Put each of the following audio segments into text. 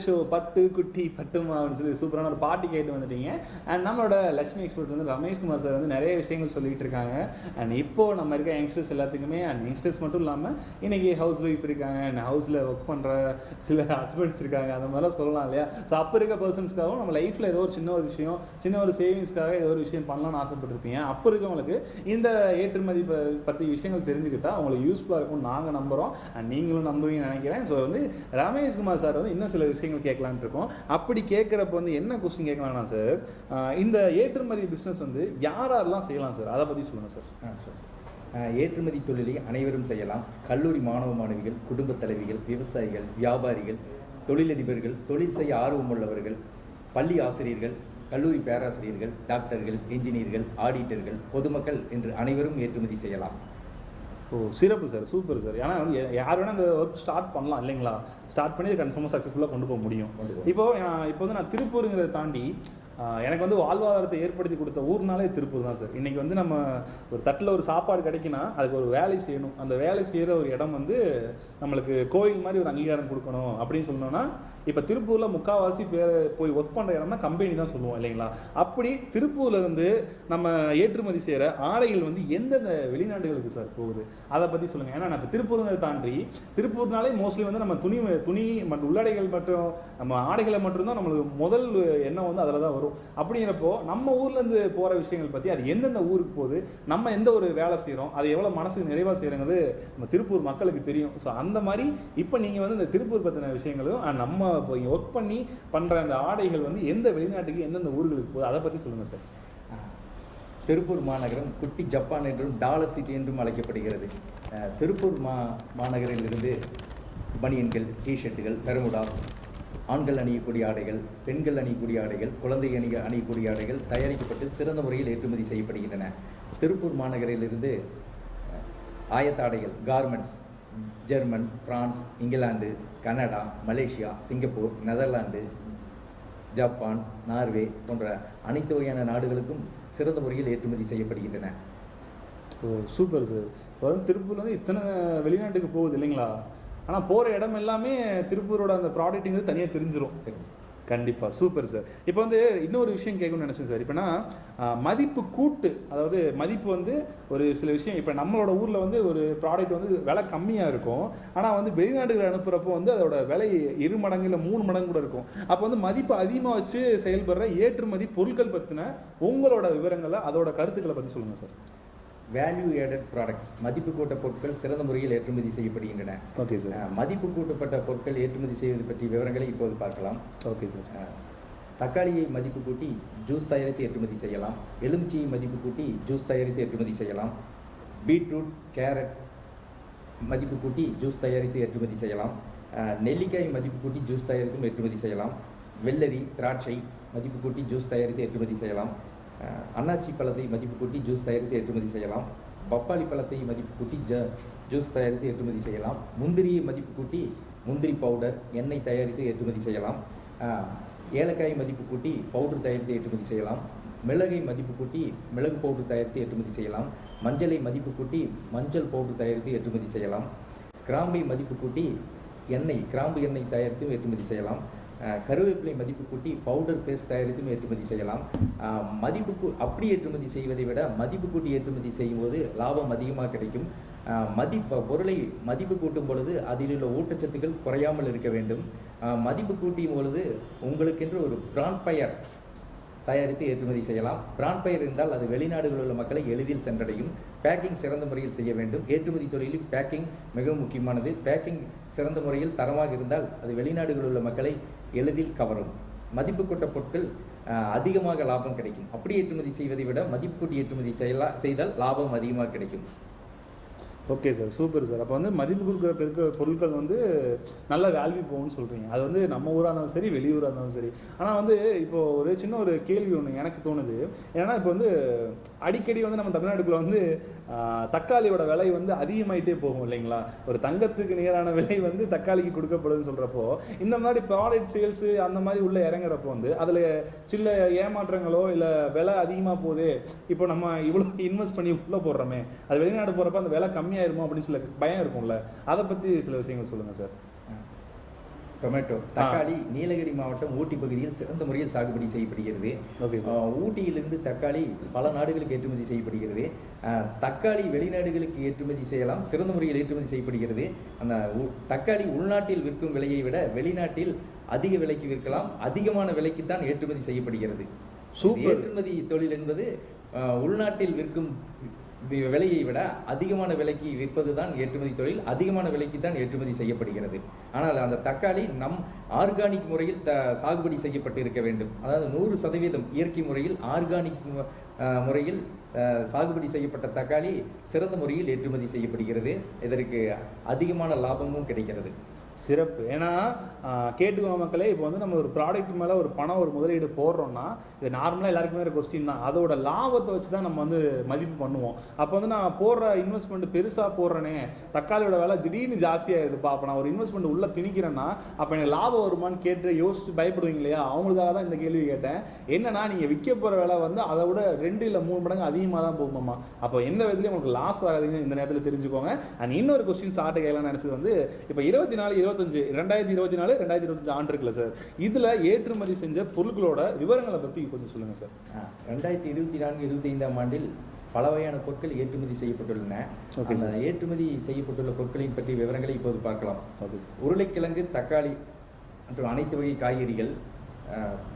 Show பட்டு குட்டி பட்டுமா அப்படின்னு சொல்லி சூப்பரான ஒரு பாட்டு கேட்டு வந்துட்டீங்க. அண்ட் நம்மளோட லட்சுமி எக்ஸ்பர்ட் வந்து ரமேஷ்குமார் சார் வந்து நிறைய விஷயங்கள் சொல்லிகிட்டு இருக்காங்க. அண்ட் இப்போது நம்ம இருக்க யங்ஸ்டர்ஸ் எல்லாத்துக்குமே, அண்ட் யங்ஸ்டர்ஸ் மட்டும் இல்லாமல் இன்றைக்கி ஹவுஸ் ஒய்ஃப் இருக்காங்க, அண்ட் ஹவுஸில் ஒர்க் பண்ணுற சில ஹஸ்பண்ட்ஸ் இருக்காங்க, அந்த மாதிரிலாம் சொல்லலாம் இல்லையா? ஸோ அப்போ இருக்க பர்சன்ஸ்க்காகவும் நம்ம லைஃப்பில் ஏதோ ஒரு சின்ன ஒரு விஷயம், சின்ன ஒரு சேவிங்ஸ்க்காக ஏதோ ஒரு விஷயம் பண்ணலாம்னு ஆசைப்பட்டிருப்பீங்க. அப்போ இருக்கவங்களுக்கு இந்த ஏற்றுமதி பற்றி விஷயங்கள் தெரிஞ்சுக்கிட்டால் அவங்களுக்கு யூஸ்ஃபுல்லாக இருக்கும்னு நாங்கள் நம்புகிறோம், அண்ட் நீங்களும் நம்புவீங்கன்னு நினைக்கிறேன். ஸோ வந்து ரமேஷ்குமார் சார் வந்து இன்னும் சில விஷயங்கள் கேட்கலான்ட்டு இருக்கோம். அப்படி கேட்குறப்ப வந்து என்ன கொஸ்டின் கேட்கலாம்னா சார், இந்த ஏற்றுமதி பிஸ்னஸ் வந்து யாரெல்லாம் செய்யலாம் சார், அதை பற்றி சொல்லுங்கள் சார். சார், ஏற்றுமதி தொழிலை அனைவரும் செய்யலாம். கல்லூரி மாணவ மாணவிகள், குடும்ப தலைவிகள், விவசாயிகள், வியாபாரிகள், தொழிலதிபர்கள், தொழில் செய்ய ஆர்வம் உள்ளவர்கள், பள்ளி ஆசிரியர்கள், கல்லூரி பேராசிரியர்கள், டாக்டர்கள், என்ஜினியர்கள், ஆடிட்டர்கள், பொதுமக்கள் என்று அனைவரும் ஏற்றுமதி செய்யலாம். ஓ, சிறப்பு சார், சூப்பர் சார். ஏன்னா வந்து யார் வேணால் அந்த ஒர்க் ஸ்டார்ட் பண்ணலாம் இல்லைங்களா? ஸ்டார்ட் பண்ணி கன்ஃபார்மாக சக்ஸஸ்ஃபுல்லாக கொண்டு போக முடியும். இப்போ வந்து நான் திருப்பூருங்கிறத தாண்டி எனக்கு வந்து வாழ்வாதாரத்தை ஏற்படுத்தி கொடுத்த ஊர்னாலே திருப்பூர் தான் சார். இன்றைக்கி வந்து நம்ம ஒரு தட்டில் ஒரு சாப்பாடு கிடைக்குன்னா அதுக்கு ஒரு வேலை செய்யணும். அந்த வேலை செய்கிற ஒரு இடம் வந்து நம்மளுக்கு கோயில் மாதிரி ஒரு அங்கீகாரம் கொடுக்கணும் அப்படின்னு சொன்னோன்னா, இப்போ திருப்பூரில் முக்கால்வாசி பேர் போய் ஒர்க் பண்ணுற இடம்னா கம்பெனி தான் சொல்லுவோம் இல்லைங்களா? அப்படி திருப்பூர்லேருந்து நம்ம ஏற்றுமதி செய்கிற ஆடைகள் வந்து எந்தெந்த வெளிநாடுகளுக்கு சார் போகுது, அதை பற்றி சொல்லுங்கள். ஏன்னா நான் இப்போ திருப்பூருங்கிறத தாண்டி திருப்பூர்னாலே மோஸ்ட்லி வந்து நம்ம துணி மற்றும் உள்ளாடைகள் மற்றும் நம்ம ஆடைகளை மட்டும்தான் நம்மளுக்கு முதல் எண்ணம் வந்து அதில் தான் வரும். அப்படிங்கிறப்போ நம்ம ஊர்லேருந்து போகிற விஷயங்கள் பற்றி அது எந்தெந்த ஊருக்கு போகுது, நம்ம எந்த ஒரு வேலை செய்கிறோம், அது எவ்வளோ மனசுக்கு நிறைவாக செய்கிறங்கிறது நம்ம திருப்பூர் மக்களுக்கு தெரியும். ஸோ அந்த மாதிரி இப்போ நீங்கள் வந்து இந்த திருப்பூர் பற்றின விஷயங்களும் நம்ம இப்போ ஒர்க் பண்ணி பண்ணுற அந்த ஆடைகள் வந்து எந்த வெளிநாட்டுக்கு எந்தெந்த ஊர்களுக்கு போகுது, அதை பற்றி சொல்லுங்கள் சார். திருப்பூர் மாநகரம் குட்டி ஜப்பான் என்றும் டாலர் சிட்டி என்றும் அழைக்கப்படுகிறது. திருப்பூர் மாநகரிலிருந்து பனியன்கள், டிஷர்ட்டுகள், பெர்முடாஸ், ஆண்கள் அணியக்கூடிய ஆடைகள், பெண்கள் அணியக்கூடிய ஆடைகள், குழந்தை அணியக்கூடிய ஆடைகள் தயாரிக்கப்பட்டு சிறந்த முறையில் ஏற்றுமதி செய்யப்படுகின்றன. திருப்பூர் மாநகரிலிருந்து ஆயத்த ஆடைகள், garments German, France, England, Canada, Malaysia, Singapore, Netherlands, Japan, Norway போன்ற அனைத்து வகையான நாடுகளுக்கும் சிறந்த முறையில் ஏற்றுமதி செய்யப்படுகின்றன. ஓ, சூப்பர் சார். இப்போ வந்து திருப்பூர் வந்து இத்தனை வெளிநாட்டுக்கு போகுது இல்லைங்களா? ஆனால் போகிற இடம் எல்லாமே திருப்பூரோட அந்த ப்ராடக்ட்டுங்கிறது தனியாக தெரிஞ்சிடும். கண்டிப்பாக, சூப்பர் சார். இப்போ வந்து இன்னொரு விஷயம் கேட்கணும்னு நினச்சேன் சார். இப்போனா மதிப்பு கூட்டு, அதாவது மதிப்பு வந்து ஒரு சில விஷயம், இப்போ நம்மளோட ஊரில் வந்து ஒரு ப்ராடக்ட் வந்து விலை கம்மியாக இருக்கும், ஆனால் வந்து வெளிநாடுகள் அனுப்புகிறப்போ வந்து அதோட விலை 2 மடங்கு இல்லை 3 மடங்கு கூட இருக்கும். அப்போ வந்து மதிப்பு அதிகமாக வச்சு செயல்படுற ஏற்றுமதி பொருட்கள் பற்றின உங்களோட விவரங்களை, அதோட கருத்துக்களை பற்றி சொல்லுங்கள் சார். வேல்யூ ஆடட் ப்ராடக்ட்ஸ், மதிப்பு கூட்ட பொருட்கள் சிறந்த முறையில் ஏற்றுமதி செய்யப்படுகின்றன. Okay sir. மதிப்பு கூட்டப்பட்ட பொருட்கள் ஏற்றுமதி செய்வது பற்றிய விவரங்களை இப்போது பார்க்கலாம். Okay sir. தக்காளியை மதிப்பு கூட்டி ஜூஸ் தயாரித்து ஏற்றுமதி செய்யலாம். எலுமிச்சையை மதிப்பு கூட்டி ஜூஸ் தயாரித்து ஏற்றுமதி செய்யலாம். பீட்ரூட், கேரட் மதிப்பு கூட்டி ஜூஸ் தயாரித்து ஏற்றுமதி செய்யலாம். நெல்லிக்காய் மதிப்பு கூட்டி ஜூஸ் தயாரித்தும் ஏற்றுமதி செய்யலாம். வெள்ளரி, திராட்சை மதிப்பு கூட்டி ஜூஸ் தயாரித்து ஏற்றுமதி செய்யலாம். அன்னாச்சி பழத்தை மதிப்பு கூட்டி ஜூஸ் தயாரித்து ஏற்றுமதி செய்யலாம். பப்பாளி பழத்தை மதிப்பு கூட்டி ஜூஸ் தயாரித்து ஏற்றுமதி செய்யலாம். முந்திரியை மதிப்பு கூட்டி முந்திரி பவுடர், எண்ணெய் தயாரித்து ஏற்றுமதி செய்யலாம். ஏலக்காய் மதிப்பு கூட்டி பவுடர் தயாரித்து ஏற்றுமதி செய்யலாம். மிளகை மதிப்பு கூட்டி மிளகு பவுடர் தயாரித்து ஏற்றுமதி செய்யலாம். மஞ்சளை மதிப்பு கூட்டி மஞ்சள் பவுடர் தயாரித்து ஏற்றுமதி செய்யலாம். கிராம்பை மதிப்பு கூட்டி கிராம்பு எண்ணெய் தயாரித்தும் ஏற்றுமதி செய்யலாம். கருவேப்பிலை மதிப்பு கூட்டி பவுடர் பேஸ்ட் தயாரித்தும் ஏற்றுமதி செய்யலாம். அப்படி ஏற்றுமதி செய்வதை விட மதிப்பு கூட்டி ஏற்றுமதி செய்யும்போது லாபம் அதிகமாக கிடைக்கும். பொருளை மதிப்பு கூட்டும் பொழுது அதில் உள்ள ஊட்டச்சத்துக்கள் குறையாமல் இருக்க வேண்டும். மதிப்பு கூட்டியும் பொழுது உங்களுக்கென்று ஒரு பிராண்ட் பெயர் தயாரித்து ஏற்றுமதி செய்யலாம். பிராண்ட் பெயர் இருந்தால் அது வெளிநாடுகளில் உள்ள மக்களை எளிதில் சென்றடையும். பேக்கிங் சிறந்த முறையில் செய்ய வேண்டும். ஏற்றுமதி தொழிலில் பேக்கிங் மிகவும் முக்கியமானது. பேக்கிங் சிறந்த முறையில் தரமாக இருந்தால் அது வெளிநாடுகளில் உள்ள மக்களை எளிதில் கவரும். மதிப்பு கூட்ட பொருட்கள் அதிகமாக லாபம் கிடைக்கும். அப்படி ஏற்றுமதி செய்வதை விட மதிப்பு கூட்டி ஏற்றுமதி செய்தால் லாபம் அதிகமாக கிடைக்கும். Okay sir, super sir. அப்போ வந்து மதிப்பு கொடுக்குற பொருட்கள் வந்து நல்ல வேல்யூ போகும்னு சொல்கிறீங்க. அது வந்து நம்ம ஊராக இருந்தாலும் சரி, வெளியூராக இருந்தாலும் சரி. ஆனால் வந்து இப்போது ஒரு சின்ன ஒரு கேள்வி ஒன்று எனக்கு தோணுது. ஏன்னா இப்போ வந்து அடிக்கடி வந்து நம்ம தமிழ்நாட்டுக்குள்ள வந்து தக்காளியோட விலை வந்து அதிகமாகிட்டே போகும் இல்லைங்களா? ஒரு தங்கத்துக்கு நிகரான விலை வந்து தக்காளிக்கு கொடுக்கப்படுதுன்னு சொல்கிறப்போ, இந்த மாதிரி ப்ராடக்ட் சேல்ஸு அந்த மாதிரி உள்ளே இறங்குறப்போ வந்து அதில் சில ஏமாற்றங்களோ இல்லை விலை அதிகமாக போகுது, இப்போ நம்ம இவ்வளோ இன்வெஸ்ட் பண்ணி உள்ளே போடுறோமே, அது வெளிநாடு போகிறப்ப அந்த விலை கம்மியாயிருமோ அப்படின்னு சில பயம் இருக்கும்ல, அதை பற்றி சில விஷயங்கள் சொல்லுங்கள் சார். டொமேட்டோ, தக்காளி நீலகிரி மாவட்டம் ஊட்டி பகுதியில் சிறந்த முறையில் சாகுபடி செய்யப்படுகிறது. Okay sir. ஊட்டியிலிருந்து தக்காளி பல நாடுகளுக்கு ஏற்றுமதி செய்யப்படுகிறது. தக்காளி வெளிநாடுகளுக்கு ஏற்றுமதி செய்யலாம், சிறந்த முறையில் ஏற்றுமதி செய்யப்படுகிறது. அந்த தக்காளி உள்நாட்டில் விற்கும் விலையை விட வெளிநாட்டில் அதிக விலைக்கு விற்கலாம், அதிகமான விலைக்கு தான் ஏற்றுமதி செய்யப்படுகிறது. சூப்பர். ஏற்றுமதி தொழில் என்பது உள்நாட்டில் விற்கும் விலையை விட அதிகமான விலைக்கு விற்பது தான் ஏற்றுமதி தொழில், அதிகமான விலைக்கு தான் ஏற்றுமதி செய்யப்படுகிறது. ஆனால் அந்த தக்காளி நம் ஆர்கானிக் முறையில் சாகுபடி செய்யப்பட்டு இருக்க வேண்டும். அதாவது 100% இயற்கை முறையில் ஆர்கானிக் முறையில் சாகுபடி செய்யப்பட்ட தக்காளி சிறந்த முறையில் ஏற்றுமதி செய்யப்படுகிறது. இதற்கு அதிகமான லாபமும் கிடைக்கிறது. சிறப்பு. ஏன்னா கேட்டுக்கோங்க மக்களே, இப்போ வந்து நம்ம ஒரு ப்ராடக்ட் மேலே ஒரு பணம் ஒரு முதலீடு போடுறோம்னா இது நார்மலாக எல்லாருக்குமே ஒரு கொஸ்டின் தான். அதோட லாபத்தை வச்சு தான் நம்ம வந்து மதிப்பு பண்ணுவோம். அப்போ வந்து நான் போடுற இன்வெஸ்ட்மெண்ட் பெருசாக போடுறேனே, தக்காளியோட விலை திடீர்னு ஜாஸ்தியாகிடுதுப்பா, அப்போ நான் ஒரு இன்வெஸ்ட்மெண்ட் உள்ளே திணிக்கிறேன்னா அப்போ எனக்கு லாபம் வருமானு கேட்டு யோசிச்சு பயப்படுவீங்க இல்லையா? அவங்களுக்காக தான் இந்த கேள்வி கேட்டேன். என்னன்னா நீங்கள் விற்க போகிற விலை வந்து அதை விட 2 இல்லை 3 மடங்கு அதிகமாக தான் போகுமாம்மா. அப்போ எந்த விதத்துலையும் உங்களுக்கு லாஸ் ஆகாதுங்க இந்த நேரத்தில் தெரிஞ்சுக்கோங்க. அண்ட் இன்னொரு கொஸ்டின் சார்ட்ட கேட்கலாம்னு நினச்சது வந்து, இப்போ 2024 2025 ஆண்டு இருக்குல்ல சார், இதில் ஏற்றுமதி செஞ்ச பொருட்களோட விவரங்களை பற்றி கொஞ்சம் சொல்லுங்கள் சார். 2024-25 ஆண்டில் பல வகையான பொருட்கள் ஏற்றுமதி செய்யப்பட்டுள்ளன. அந்த ஏற்றுமதி செய்யப்பட்டுள்ள பொருட்களின் பற்றிய விவரங்களை இப்போது பார்க்கலாம். உருளைக்கிழங்கு, தக்காளி மற்றும் அனைத்து வகை காய்கறிகள்,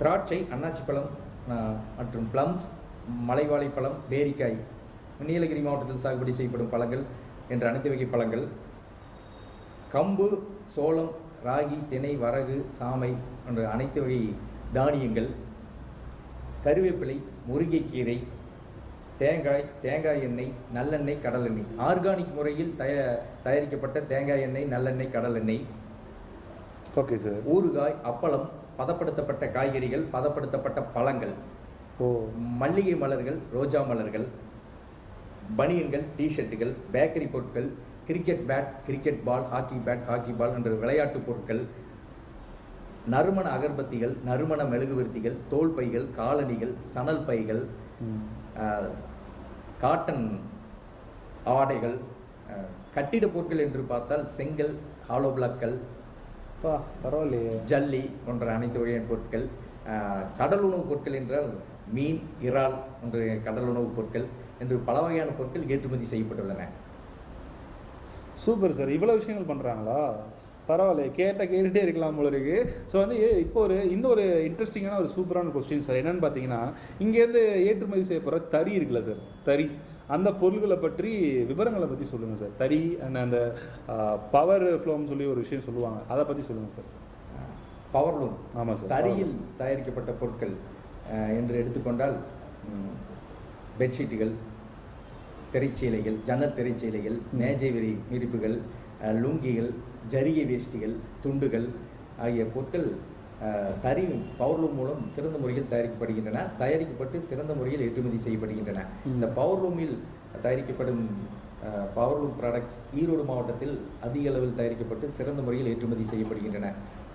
திராட்சை, அன்னாச்சி பழம் மற்றும் பிளம்ஸ், மலைவாழைப்பழம், பேரிக்காய், நீலகிரி மாவட்டத்தில் சாகுபடி செய்யப்படும் பழங்கள் என்ற அனைத்து வகை பழங்கள், கம்பு, சோளம், ராகி, திணை, வரகு, சாமை என்ற அனைத்து வகை தானியங்கள், கருவேப்பிலை, முருங்கைக்கீரை, தேங்காய் எண்ணெய், நல்லெண்ணெய், கடலெண்ணெய், ஆர்கானிக் முறையில் தயாரிக்கப்பட்ட தேங்காய் எண்ணெய், நல்லெண்ணெய், கடலெண்ணெய், ஓகே சார், ஊறுகாய், அப்பளம், பதப்படுத்தப்பட்ட காய்கறிகள், பதப்படுத்தப்பட்ட பழங்கள், மல்லிகை மலர்கள், ரோஜா மலர்கள், பனியன்கள், டிஷர்ட்டுகள், பேக்கரி பொருட்கள், cricket bat, cricket ball, hockey bat, hockey ball என்ற விளையாட்டு பொருட்கள், நறுமண அகர்பத்திகள், நறுமண மெழுகுவர்த்திகள், தோல் பைகள், காலணிகள், சணல் பைகள், காட்டன் ஆடைகள், கட்டிட பொருட்கள் என்று பார்த்தால் செங்கல், ஹாலோ பிளாக்கள், பரவாயில்லையே, ஜல்லி போன்ற அனைத்து வகையான பொருட்கள், கடல் உணவுப் பொருட்கள் என்றால் மீன், இறால் என்ற கடல் உணவுப் பொருட்கள் என்று பல வகையான பொருட்கள் ஏற்றுமதி செய்யப்பட்டுள்ளன. சூப்பர் சார், இவ்வளோ விஷயங்கள் பண்ணுறாங்களா? பரவாயில்ல, கேட்டுகிட்டே இருக்கலாம் போல இருக்கு. ஸோ வந்து இப்போ இன்னொரு இன்ட்ரெஸ்டிங்கான ஒரு சூப்பரான கொஸ்டின் சார். என்னென்னு பார்த்தீங்கன்னா, இங்கேருந்து ஏற்றுமதி செய்யப்படுற தறி இருக்குல்ல சார், தறி, அந்த பொருள்களை பற்றி விவரங்களை பற்றி சொல்லுங்கள் சார். தறி அண்ட் அந்த பவர் ஃப்ளோம்னு சொல்லி ஒரு விஷயம் சொல்லுவாங்க, அதை பற்றி சொல்லுங்கள் சார். பவர் லூம், ஆமாம் சார். தறியில் தயாரிக்கப்பட்ட பொருட்கள் என்று எடுத்துக்கொண்டால் பெட்ஷீட்டுகள், திரைச்சீலைகள், ஜன்னல் திரைச்சீலைகள், மேஜை விரிப்புகள், லுங்கிகள், ஜரிகை வேஷ்டிகள், துண்டுகள் ஆகிய பொருட்கள் தறி பவர்லூம் மூலம் சிறந்த முறையில் தயாரிக்கப்பட்டு சிறந்த முறையில் ஏற்றுமதி செய்யப்படுகின்றன. இந்த பவர்லூமில் தயாரிக்கப்படும் பவர்லூம் ப்ராடக்ட்ஸ் ஈரோடு மாவட்டத்தில் அதிக அளவில் தயாரிக்கப்பட்டு சிறந்த முறையில் ஏற்றுமதி செய்யப்படுகின்றன.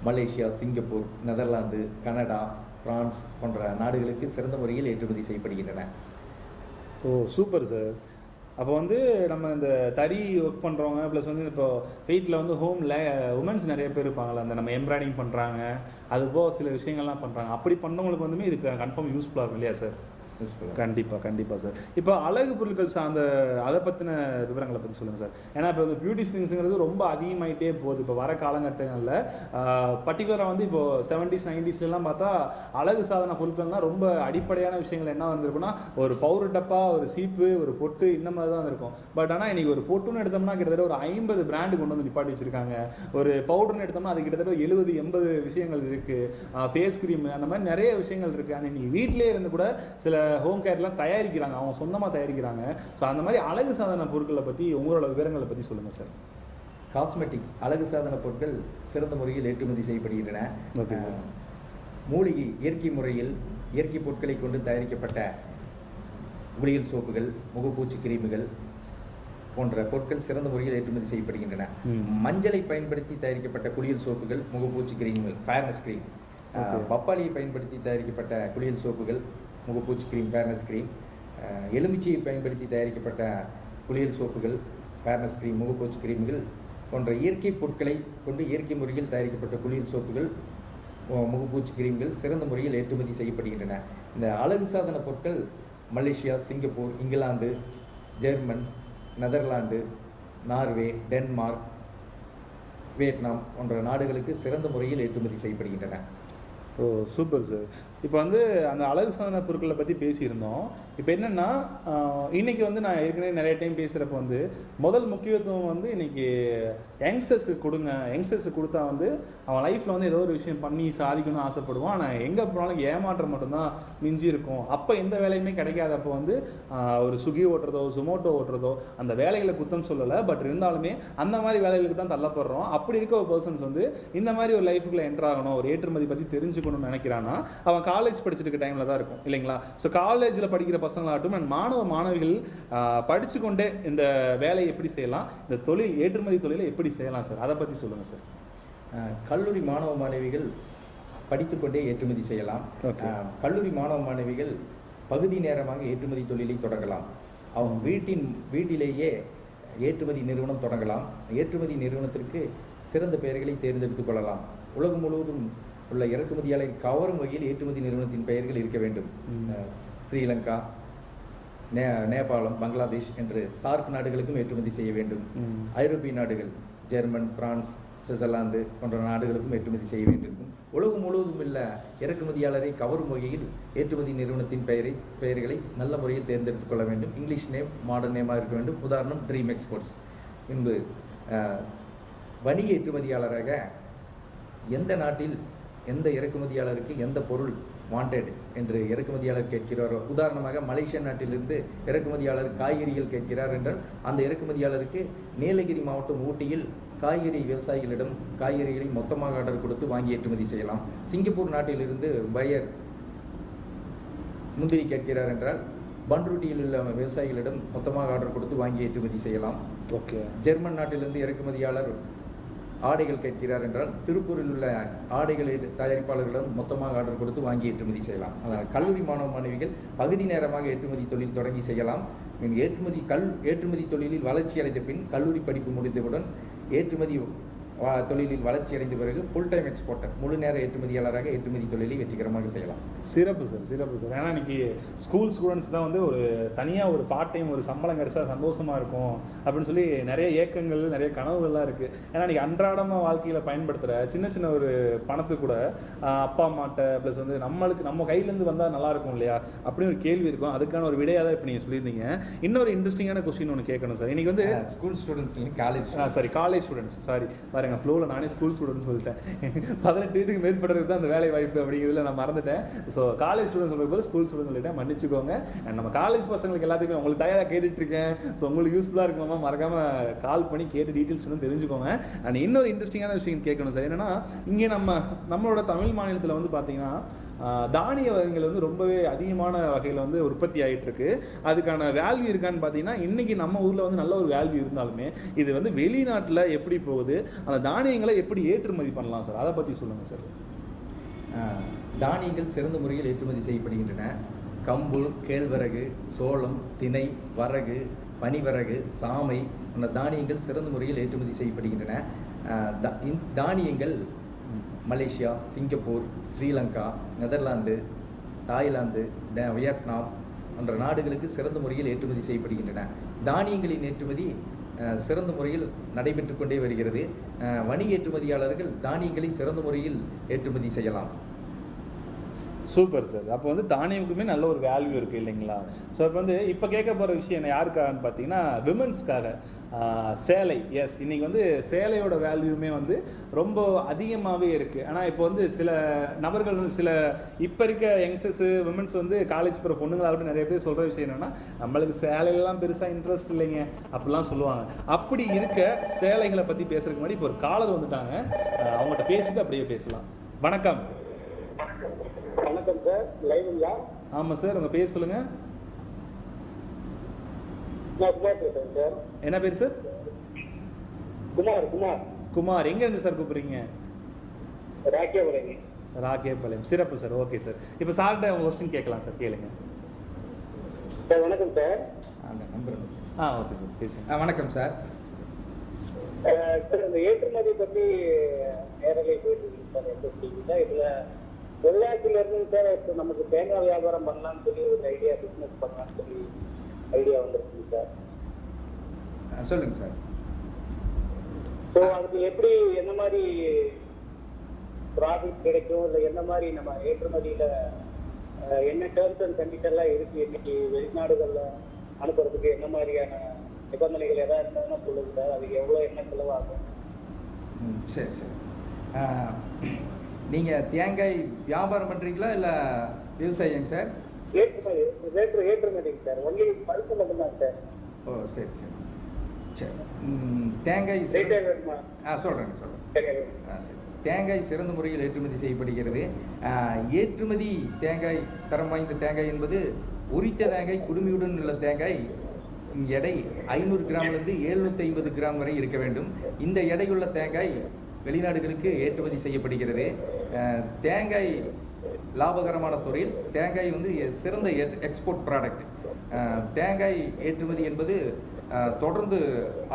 Malaysia, Singapore, Netherlands, Canada, France போன்ற நாடுகளுக்கு சிறந்த முறையில் ஏற்றுமதி செய்யப்படுகின்றன. ஓ சூப்பர் சார். அப்போ வந்து நம்ம இந்த தறி ஒர்க் பண்ணுறவங்க ப்ளஸ் வந்து இப்போ வீட்டில் வந்து உமன்ஸ் நிறைய பேர் இருப்பாங்களா, அந்த நம்ம எம்ப்ராய்டிங் பண்ணுறாங்க, அதுபோல் சில விஷயங்கள்லாம் பண்ணுறாங்க, அப்படி பண்ணவங்களுக்கு வந்துமே இதுக்கு கன்ஃபார்ம் யூஸ்ஃபுல்லாக இருக்கும் இல்லையா சார்? கண்டிப்பாக சார். இப்போ அழகு பொருட்கள் சார்ந்த அதை பற்றின விவரங்களை பற்றி சொல்லுங்கள் சார். ஏன்னா இப்போ இந்த பியூட்டி திங்ஸுங்கிறது ரொம்ப அதிகமாகிட்டே போகுது இப்போ வர காலகட்டங்களில். பர்டிகுலராக வந்து இப்போது 70s 90sலாம் பார்த்தா அழகு சாதன பொருட்கள்லாம் ரொம்ப அடிப்படையான விஷயங்கள் என்ன வந்திருக்குன்னா, ஒரு பவுடர் டப்பா, ஒரு சீப்பு, ஒரு பொட்டு, இந்த மாதிரி தான் இருக்கும். பட் ஆனால் இன்றைக்கி ஒரு பொட்டுன்னு எடுத்தோம்னா கிட்டத்தட்ட ஒரு 50 பிராண்டு கொண்டு வந்து நிப்பாட்டி வச்சுருக்காங்க. ஒரு பவுடர்னு எடுத்தோம்னா அது கிட்டத்தட்ட 70-80 விஷயங்கள் இருக்குது. ஃபேஸ் க்ரீம், அந்த மாதிரி நிறைய விஷயங்கள் இருக்குது. ஆனால் நீங்கள் வீட்டிலே இருந்து கூட சில ஹோம் கேர்லாம் தயாரிக்கிறாங்க, அவங்க சொந்தமாக தயாரிக்கிறாங்க. ஸோ அந்த மாதிரி அழகு சாதன பொருட்களை பற்றி உங்களோட விவரங்களை பற்றி சொல்லுங்கள் சார். காஸ்மெட்டிக்ஸ், அழகு சாதன பொருட்கள் சிறந்த முறையில் ஏற்றுமதி செய்யப்படுகின்றன. மூலிகை, இயற்கை முறையில் இயற்கை பொருட்களை கொண்டு தயாரிக்கப்பட்ட குளியல் சோப்புகள், முகப்பூச்சி கிரீமுகள் போன்ற பொருட்கள் சிறந்த முறையில் ஏற்றுமதி செய்யப்படுகின்றன. மஞ்சளை பயன்படுத்தி தயாரிக்கப்பட்ட குளியல் சோப்புகள், முகப்பூச்சி கிரீம்கள், ஃபேர்னஸ் கிரீம், பப்பாளியை பயன்படுத்தி தயாரிக்கப்பட்ட குளியல் சோப்புகள், முகப்பூச்சி கிரீம், ஃபேர்னஸ் கிரீம், எலுமிச்சையை பயன்படுத்தி தயாரிக்கப்பட்ட குளியல் சோப்புகள், ஃபேர்னஸ் கிரீம், முகப்பூச்சி கிரீம்கள் போன்ற இயற்கை பொருட்களை கொண்டு இயற்கை முறையில் தயாரிக்கப்பட்ட குளியல் சோப்புகள், முகப்பூச்சி கிரீம்கள் சிறந்த முறையில் ஏற்றுமதி செய்யப்படுகின்றன. இந்த அழகு சாதன பொருட்கள் Malaysia, Singapore, England, German, Netherlands, Norway, Denmark, Vietnam போன்ற நாடுகளுக்கு சிறந்த முறையில் ஏற்றுமதி செய்யப்படுகின்றன. ஓ சூப்பர் சார். இப்போ வந்து அந்த அழகு சாதன பொருட்களை பற்றி பேசியிருந்தோம். இப்போ என்னென்னா இன்றைக்கி வந்து நான் ஏற்கனவே நிறைய டைம் பேசுகிறப்ப வந்து முதல் முக்கியத்துவம் வந்து இன்றைக்கி யங்ஸ்டர்ஸுக்கு கொடுங்க. யங்ஸ்டர்ஸுக்கு கொடுத்தா வந்து அவன் லைஃப்பில் வந்து ஏதோ ஒரு விஷயம் பண்ணி சாதிக்கணும்னு ஆசைப்படுவான். ஆனால் எங்கே போனாலும் ஏமாற்றம் மட்டும்தான் மிஞ்சி இருக்கும். அப்போ எந்த வேலையுமே கிடைக்காதப்போ வந்து ஒரு ஸ்விக்கி ஓட்டுறதோ ஜொமோட்டோ ஓட்டுறதோ அந்த வேலைகளை குத்தம் சொல்லலை. பட் இருந்தாலுமே அந்த மாதிரி வேலைகளுக்கு தான் தள்ளப்படுறோம். அப்படி இருக்க ஒரு பர்சன்ஸ் வந்து இந்த மாதிரி ஒரு லைஃபுக்குள்ளே என்ட்ரு ஆகணும், ஒரு ஏற்றுமதி பற்றி தெரிஞ்சுக்கணும்னு நினைக்கிறான்னா அவன் காலேஜ் படிச்சுட்டு இருக்க டைமில் தான் இருக்கும் இல்லைங்களா? ஸோ காலேஜில் படிக்கிற பசங்களாகட்டும் அண்ட் மாணவிகள் படித்து கொண்டே இந்த வேலையை எப்படி செய்யலாம், இந்த தொழில் ஏற்றுமதி தொழிலை எப்படி செய்யலாம் சார், அதை பற்றி சொல்லுங்கள் சார். கல்லூரி மாணவிகள் படித்துக்கொண்டே ஏற்றுமதி செய்யலாம். கல்லூரி மாணவிகள் பகுதி நேரமாக ஏற்றுமதி தொழிலை தொடங்கலாம். அவங்க வீட்டிலேயே ஏற்றுமதி நிறுவனம் தொடங்கலாம். ஏற்றுமதி நிறுவனத்திற்கு சிறந்த பெயர்களை தேர்ந்தெடுத்துக் கொள்ளலாம். உலகம் முழுவதும் உள்ள இறக்குமதியாளரை கவரும் வகையில் ஏற்றுமதி நிறுவனத்தின் பெயர்கள் இருக்க வேண்டும். ஸ்ரீலங்கா, நேபாளம், பங்களாதேஷ் என்று சார்க் நாடுகளுக்கும் ஏற்றுமதி செய்ய வேண்டும். ஐரோப்பிய நாடுகள் ஜெர்மன், பிரான்ஸ், சுவிட்சர்லாந்து போன்ற நாடுகளுக்கும் ஏற்றுமதி செய்ய வேண்டியிருக்கும். உலகம் முழுவதும் உள்ள இறக்குமதியாளரை கவரும் வகையில் ஏற்றுமதி நிறுவனத்தின் பெயர்களை நல்ல முறையில் தேர்ந்தெடுத்துக் கொள்ள வேண்டும். இங்கிலீஷ் நேம், மாடர்ன் நேமாக இருக்க வேண்டும். உதாரணம் ட்ரீம் எக்ஸ்போர்ட்ஸ். பின்பு வணிக ஏற்றுமதியாளராக எந்த நாட்டில் எந்த இறக்குமதியாளருக்கு எந்த பொருள் வாண்டட் என்று இறக்குமதியாளர் கேட்கிறாரோ, உதாரணமாக மலேசியா நாட்டிலிருந்து இறக்குமதியாளர் காய்கறிகள் கேட்கிறார் என்றால் அந்த இறக்குமதியாளருக்கு நீலகிரி மாவட்டம் ஊட்டியில் காய்கறி விவசாயிகளிடம் காய்கறிகளை மொத்தமாக ஆர்டர் கொடுத்து வாங்கி ஏற்றுமதி செய்யலாம். சிங்கப்பூர் நாட்டிலிருந்து பையர் முந்திரி கேட்கிறார் என்றால் பன்ருட்டியில் உள்ள விவசாயிகளிடம் மொத்தமாக ஆர்டர் கொடுத்து வாங்கி ஏற்றுமதி செய்யலாம். ஓகே. ஜெர்மன் நாட்டிலிருந்து இறக்குமதியாளர் ஆடைகள் கேட்கிறார் என்றால் திருப்பூரில் உள்ள ஆடைகள் தயாரிப்பாளர்களிடம் மொத்தமாக ஆர்டர் கொடுத்து வாங்கி ஏற்றுமதி செய்யலாம். அதனால் கல்லூரி மாணவிகள் பகுதி நேரமாக ஏற்றுமதி தொழில் தொடங்கி செய்யலாம். ஏற்றுமதி தொழிலில் வளர்ச்சி அடைந்த பின் கல்லூரி படிப்பு முடிந்தவுடன் ஏற்றுமதி தொழிலில் வளர்ச்சி அடைந்த பிறகு ஃபுல் டைம் எக்ஸ்போர்ட்டர் முழு நேர ஏற்றுமதியாளராக ஏற்றுமதி தொழிலை வெற்றிகரமாக செய்யலாம். சிறப்பு சார், சிறப்பு சார். ஏன்னா இன்னைக்கு ஸ்கூல் ஸ்டூடெண்ட்ஸ் தான் வந்து ஒரு தனியாக ஒரு பார்ட் டைம் ஒரு சம்பளம் கிடைச்சா சந்தோஷமாக இருக்கும் அப்படின்னு சொல்லி நிறைய ஏக்கங்கள் நிறைய கனவுகள்லாம் இருக்குது. ஏன்னா இன்றைக்கி அன்றாடமாக வாழ்க்கையில் பயன்படுத்துகிற சின்ன சின்ன ஒரு பணத்துக்கு கூட அப்பா அம்மாட்ட ப்ளஸ் வந்து நம்ம கையிலேருந்து வந்தால் நல்லாயிருக்கும் இல்லையா அப்படின்னு ஒரு கேள்வி இருக்கும். அதுக்கான ஒரு விடையாக தான் இப்போ நீங்கள் சொல்லியிருந்தீங்க. இன்னொரு இன்ட்ரெஸ்டிங்கான கொஸ்டின் ஒன்று கேட்கணும் சார். இன்றைக்கி வந்து ஸ்கூல் ஸ்டூடெண்ட்ஸ் காலேஜ் ஸ்டூடெண்ட்ஸ் பாருங்க ஃப்ளோவில் நானே ஸ்கூல் ஸ்டூடெண்ட்ஸ் சொல்லிட்டேன். 18 வயதுக்கு மேற்படுறது தான் அந்த வேலை வாய்ப்பு அப்படிங்கிறதுல நான் மறந்துட்டேன். ஸோ காலேஜ் ஸ்டூடெண்ட்ஸ் சொல்லும்போது ஸ்கூல் ஸ்டூடெண்ட் சொல்லிட்டேன், மன்னிச்சுக்கோங்க. அண்ட் நம்ம காலேஜ் பசங்களுக்கு எல்லாத்தையுமே உங்களுக்கு தயாராக கேட்டுட்ருக்கேன். ஸோ உங்களுக்கு யூஸ்ஃபுல்லாக இருக்குமா மறக்காமல் கால் பண்ணி கேட்டு டீட்டெயில்ஸ் இன்னும் தெரிஞ்சுக்கோங்க. அண்ட் இன்னொரு இன்ட்ரெஸ்டிங்கான விஷயம் கேட்கணும் சார். என்னென்னா இங்கே நம்மளோட தமிழ் மாநிலத்தில் வந்து பார்த்தீங்கன்னா தானிய வகைகள் வந்து ரொம்பவே அதிகமான வகையில் வந்து உற்பத்தி ஆகிட்டு இருக்கு. அதுக்கான வேல்யூ இருக்கான்னு பார்த்தீங்கன்னா இன்றைக்கி நம்ம ஊரில் வந்து நல்ல ஒரு வேல்யூ இருந்தாலுமே இது வந்து வெளிநாட்டில் எப்படி போகுது, அந்த தானியங்களை எப்படி ஏற்றுமதி பண்ணலாம் சார், அதை பற்றி சொல்லுங்கள் சார். தானியங்கள் சிறந்த முறையில் ஏற்றுமதி செய்யப்படுகின்றன. கம்பு, கேழ்வரகு, சோளம், திணை, வரகு, பனிவரகு, சாமை போன்ற தானியங்கள் சிறந்த முறையில் ஏற்றுமதி செய்யப்படுகின்றன. தானியங்கள் Malaysia, Singapore, Sri Lanka, Netherlands, Thailand, Vietnam போன்ற நாடுகளுக்கு சிறந்த முறையில் ஏற்றுமதி செய்யப்படுகின்றன. தானியங்களின் ஏற்றுமதி சிறந்த முறையில் நடைபெற்று கொண்டே வருகிறது. வணிக ஏற்றுமதியாளர்கள் தானியங்களை சிறந்த முறையில் ஏற்றுமதி செய்யலாம். Super sir. அப்போ வந்து தானியமுக்குமே நல்ல ஒரு வேல்யூ இருக்குது இல்லைங்களா? ஸோ இப்போ வந்து இப்போ கேட்க போகிற விஷயம் என்ன யாருக்காகன்னு பார்த்தீங்கன்னா விமன்ஸ்க்காக. சேலை, எஸ், இன்றைக்கி வந்து சேலையோட வேல்யூமே வந்து ரொம்ப அதிகமாகவே இருக்குது. ஆனால் இப்போ வந்து சில நபர்கள் வந்து சில இப்போ இருக்க யங்ஸ்டர்ஸு விமன்ஸ் வந்து காலேஜ் போகிற பொண்ணுங்களாகட்டும் நிறைய பேர் சொல்கிற விஷயம் என்னென்னா நம்மளுக்கு சேலையிலலாம் பெருசாக இன்ட்ரெஸ்ட் இல்லைங்க அப்படிலாம் சொல்லுவாங்க. அப்படி இருக்க சேலைகளை பற்றி பேசுறதுக்கு முன்னாடி இப்போ ஒரு காலர் வந்துட்டாங்க, அவங்கள்ட்ட பேசிட்டு அப்படியே பேசலாம். வணக்கம். வணக்கம் சார், லைவ்ங்களா? ஆமாம் சார், உங்கள் பேர் சொல்லுங்கள். நான் குமார் பேசுகிறேன் சார். என்ன பேர் சார்? குமார். எங்கேருந்து சார் கூப்பிட்றீங்க? ராக்கேபாளையம். சிறப்பு சார். Okay sir. இப்போ சார்கிட்ட உங்கள் கொஸ்டின் கேட்கலாம் சார், கேளுங்க சார். வணக்கம் சார். அந்த நம்பர் ஓகே சார், பேசுங்க. வணக்கம் சார். சார் இந்த ஏற்றுமதி பத்தி நேரலை போயிட்டு இருக்கு சார் எஸ்எஸ்டிவில. இதுல பொள்ளாச்சியில இருந்து சார் இப்போ நமக்கு தேங்காய் வியாபாரம் பண்ணலாம்னு சொல்லி ஒரு ஐடியா, பிசினஸ் பண்ணலாம்னு சொல்லி ஐடியா வந்துருக்கு சார். சொல்லுங்கள் சார். ஸோ அதுக்கு எப்படி என்ன மாதிரி ப்ராஃபிட் கிடைக்கும், இல்லை என்ன மாதிரி நம்ம ஏற்றுமதியில என்ன டேர்ம்ஸ் அண்ட் கண்டிஷன்லாம் இருக்கு, இன்னைக்கு வெளிநாடுகள்ல அனுப்புறதுக்கு என்ன மாதிரியான நிபந்தனைகள் எதாவது இருந்தாலும் சொல்லுங்க சார். அதுக்கு எவ்வளோ என்ன செலவாகும்? சரி சரி. நீங்கள் தேங்காய் வியாபாரம் பண்ணுறீங்களா இல்லை விவசாயிங்க சார்? ஏற்றுமதிங்க சார். ஒன்லி பழுப்பு மட்டும்தான் சார். ஓ சரி சரி சரி. தேங்காய் சொல்கிறேங்க சொல்கிறேன். சரி. தேங்காய் சிறந்த முறையில் ஏற்றுமதி செய்யப்படுகிறது. ஏற்றுமதி தேங்காய், தரம் வாய்ந்த தேங்காய் என்பது உரித்த தேங்காய், குடுமியுடன் உள்ள தேங்காய் எடை 500 கிராம்லேருந்து 750 கிராம் வரை இருக்க வேண்டும். இந்த எடையுள்ள தேங்காய் வெளிநாடுகளுக்கு ஏற்றுமதி செய்யப்படுகிறது. தேங்காய் லாபகரமான தொழில். தேங்காய் வந்து சிறந்த எக்ஸ்போர்ட் ப்ராடக்ட். தேங்காய் ஏற்றுமதி என்பது தொடர்ந்து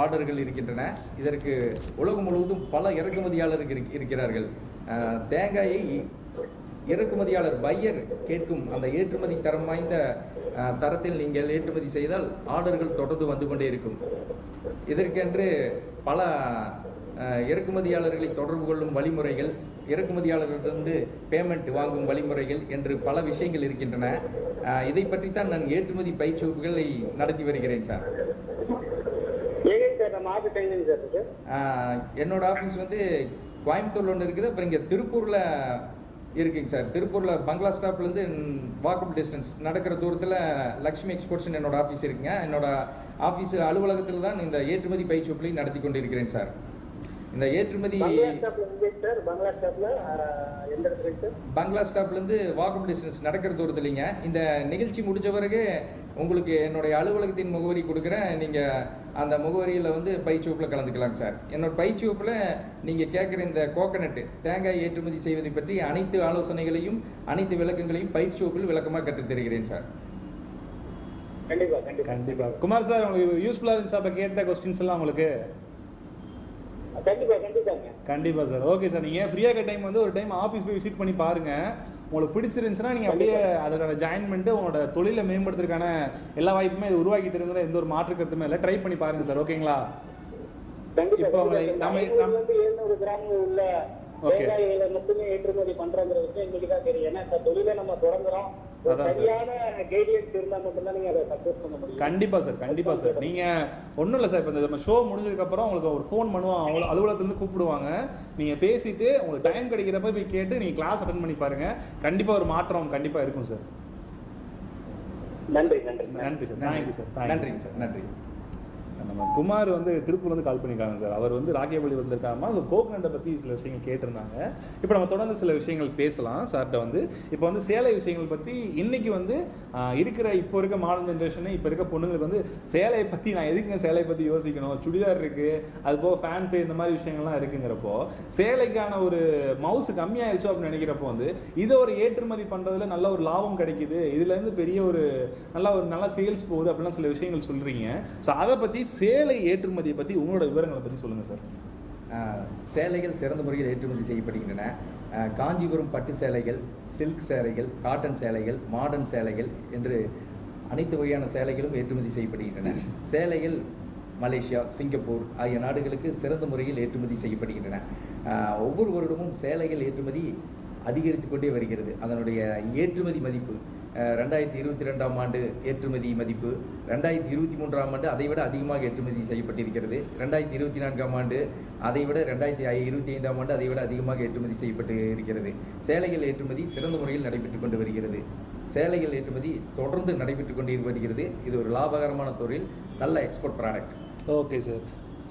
ஆர்டர்கள் இருக்கின்றன. இதற்கு உலகம் முழுவதும் பல இறக்குமதியாளர்கள் இருக்கிறார்கள். தேங்காயை இறக்குமதியாளர் பையர் கேட்கும் அந்த ஏற்றுமதி தரம் வாய்ந்த தரத்தில் நீங்கள் ஏற்றுமதி செய்தால் ஆர்டர்கள் தொடர்ந்து வந்து கொண்டே இருக்கும். இதற்கென்று பல இறக்குமதியாளர்களை தொடர்பு கொள்ளும் வழிமுறைகள், இறக்குமதியாளர்களிடமிருந்து பேமெண்ட் வாங்கும் வழிமுறைகள் என்று பல விஷயங்கள் இருக்கின்றன. இதை பற்றித்தான் நான் ஏற்றுமதி பயிற்சி வகுப்புகளை நடத்தி வருகிறேன் சார். என்னோட ஆஃபீஸ் வந்து கோயம்புத்தூர்ல ஒன்று இருக்குது. அப்புறம் இங்கே திருப்பூரில் இருக்குங்க சார். திருப்பூரில் பங்களா ஸ்டாப்லேருந்து வாக்கபிள் டிஸ்டன்ஸ் நடக்கிற தூரத்தில் லக்ஷ்மி எக்ஸ்போர்ட்ஸ்னு என்னோட ஆஃபீஸ் இருக்குங்க. என்னோட ஆஃபீஸ் அலுவலகத்தில் தான் இந்த ஏற்றுமதி பயிற்சி வகுப்புகளை நடத்தி கொண்டு இருக்கிறேன் சார். இந்த ஏற்றுமதி பங்களா ஸ்டாப்லேருந்து வாக்கபிள் டிஸ்டன்ஸ் நடக்கிற தூரத்தில் இல்லைங்க. இந்த நிகழ்ச்சி முடிஞ்ச பிறகு உங்களுக்கு என்னுடைய அலுவலகத்தின் முகவரி கொடுக்குறேன். நீங்கள் அந்த முகவரியில் வந்து பயிற்சி வகுப்பில் கலந்துக்கலாங்க சார். என்னோட பயிற்சி வகுப்பில் நீங்கள் கேட்குற இந்த கோகனட் தேங்காய் ஏற்றுமதி செய்வதை பற்றி அனைத்து ஆலோசனைகளையும் அனைத்து விளக்கங்களையும் பயிற்சி வகுப்பில் விளக்கமாக கற்றுத் தருகிறேன் சார். கண்டிப்பாக குமார் சார், உங்களுக்கு யூஸ்ஃபுல்லாக இருந்துச்சா? அப்போ கேட்ட கொஸ்டின்ஸ் எல்லாம் உங்களுக்கு கண்டிப்பாக சார். ஓகே சார், நீங்கள் ஃப்ரீயாக இருக்க டைம் வந்து ஒரு டைம் ஆஃபீஸ் போய் விசிட் பண்ணி பாருங்கள். உங்களுக்கு பிடிச்சிருந்துச்சுன்னா நீங்கள் அப்படியே அதோட ஜாயின் பண்ணிட்டு உங்களோட தொழிலை மேம்படுத்துறதுக்கான எல்லா வாய்ப்புமே இது உருவாக்கி தருங்கிற எந்த ஒரு மாற்று கருத்துமே இல்லை. ட்ரை பண்ணி பாருங்கள் சார். ஓகேங்களா? இப்போ உங்களை ஓகே மட்டுமே ஏற்றுமதி பண்றங்கிற விஷயம் இன்னைக்கு தான் தெரியும். ஏன்னா இந்த தொழிலை நம்ம தொடங்குறோம். சரியான கைட்லைன்ஸ் இருந்தா மட்டும்தான் நீங்க அதை சக்சஸ் பண்ண முடியும். கண்டிப்பா சார், கண்டிப்பா சார். நீங்க ஒன்றும் இல்லை சார், இப்போ இந்த ஷோ முடிஞ்சதுக்கு அப்புறம் உங்களுக்கு ஒரு ஃபோன் பண்ணுவோம், அவங்க அலுவலகத்துலேருந்து கூப்பிடுவாங்க. நீங்க பேசிட்டு உங்களுக்கு டைம் கிடைக்கிறப்ப போய் கேட்டு நீங்க கிளாஸ் அட்டென்ட் பண்ணி பாருங்க. கண்டிப்பா ஒரு மாற்றம் கண்டிப்பா இருக்கும் சார். நன்றி நன்றி நன்றி சார். Thank you sir. நன்றிங்க சார். நன்றி. நம்ம குமார் வந்து திருப்பூர்லேருந்து கால் பண்ணியிருக்காங்க சார். அவர் வந்து ராக்கியபள்ளி வந்திருக்காமா கோகனட்டை பற்றி சில விஷயங்கள் கேட்டிருந்தாங்க. இப்போ நம்ம தொடர்ந்து சில விஷயங்கள் பேசலாம் சார்கிட்ட வந்து. இப்போ வந்து சேலை விஷயங்கள் பற்றி இன்னைக்கு வந்து இருக்கிற இப்போ இருக்க மாடர்ன் ஜென்ரேஷனு, இப்போ இருக்க பொண்ணுங்களுக்கு வந்து சேலையை பற்றி நான் எதுக்குங்க சேலையை பற்றி யோசிக்கணும், சுடிதார் இருக்குது, அது போக ஃபேண்ட்டு, இந்த மாதிரி விஷயங்கள்லாம் இருக்குங்கிறப்போ சேலைக்கான ஒரு மவுசு கம்மியாயிருச்சோ அப்படின்னு நினைக்கிறப்போ வந்து இதை ஒரு ஏற்றுமதி பண்ணுறதுல நல்ல ஒரு லாபம் கிடைக்குது, இதுலேருந்து பெரிய ஒரு நல்ல சேல்ஸ் போகுது அப்படிலாம் சில விஷயங்கள் சொல்கிறீங்க. ஸோ அதை பற்றி சேலை ஏற்றுமதியை பற்றி உங்களோட விவரங்களை பற்றி சொல்லுங்கள் சார். சேலைகள் சிறந்த முறையில் ஏற்றுமதி செய்யப்படுகின்றன. காஞ்சிபுரம் பட்டு சேலைகள், சில்க் சேலைகள், காட்டன் சேலைகள், மாடர்ன் சேலைகள் என்று அனைத்து வகையான சேலைகளும் ஏற்றுமதி செய்யப்படுகின்றன. சேலைகள் மலேசியா, சிங்கப்பூர் ஆகிய நாடுகளுக்கு சிறந்த முறையில் ஏற்றுமதி செய்யப்படுகின்றன. ஒவ்வொரு வருடமும் சேலைகள் ஏற்றுமதி அதிகரித்து கொண்டே வருகிறது. அதனுடைய ஏற்றுமதி மதிப்பு 2022ஆம் ஆண்டு ஏற்றுமதி மதிப்பு 2023ஆம் ஆண்டு அதைவிட அதிகமாக ஏற்றுமதி செய்யப்பட்டிருக்கிறது. 2024ஆம் ஆண்டு அதைவிட 2025ஆம் ஆண்டு அதைவிட அதிகமாக ஏற்றுமதி செய்யப்பட்டு இருக்கிறது. சேலைகள் ஏற்றுமதி சிறந்த முறையில் நடைபெற்று கொண்டு வருகிறது. சேலைகள் ஏற்றுமதி தொடர்ந்து நடைபெற்று கொண்டு வருகிறது. இது ஒரு லாபகரமான தொழில், நல்ல export product. Okay sir,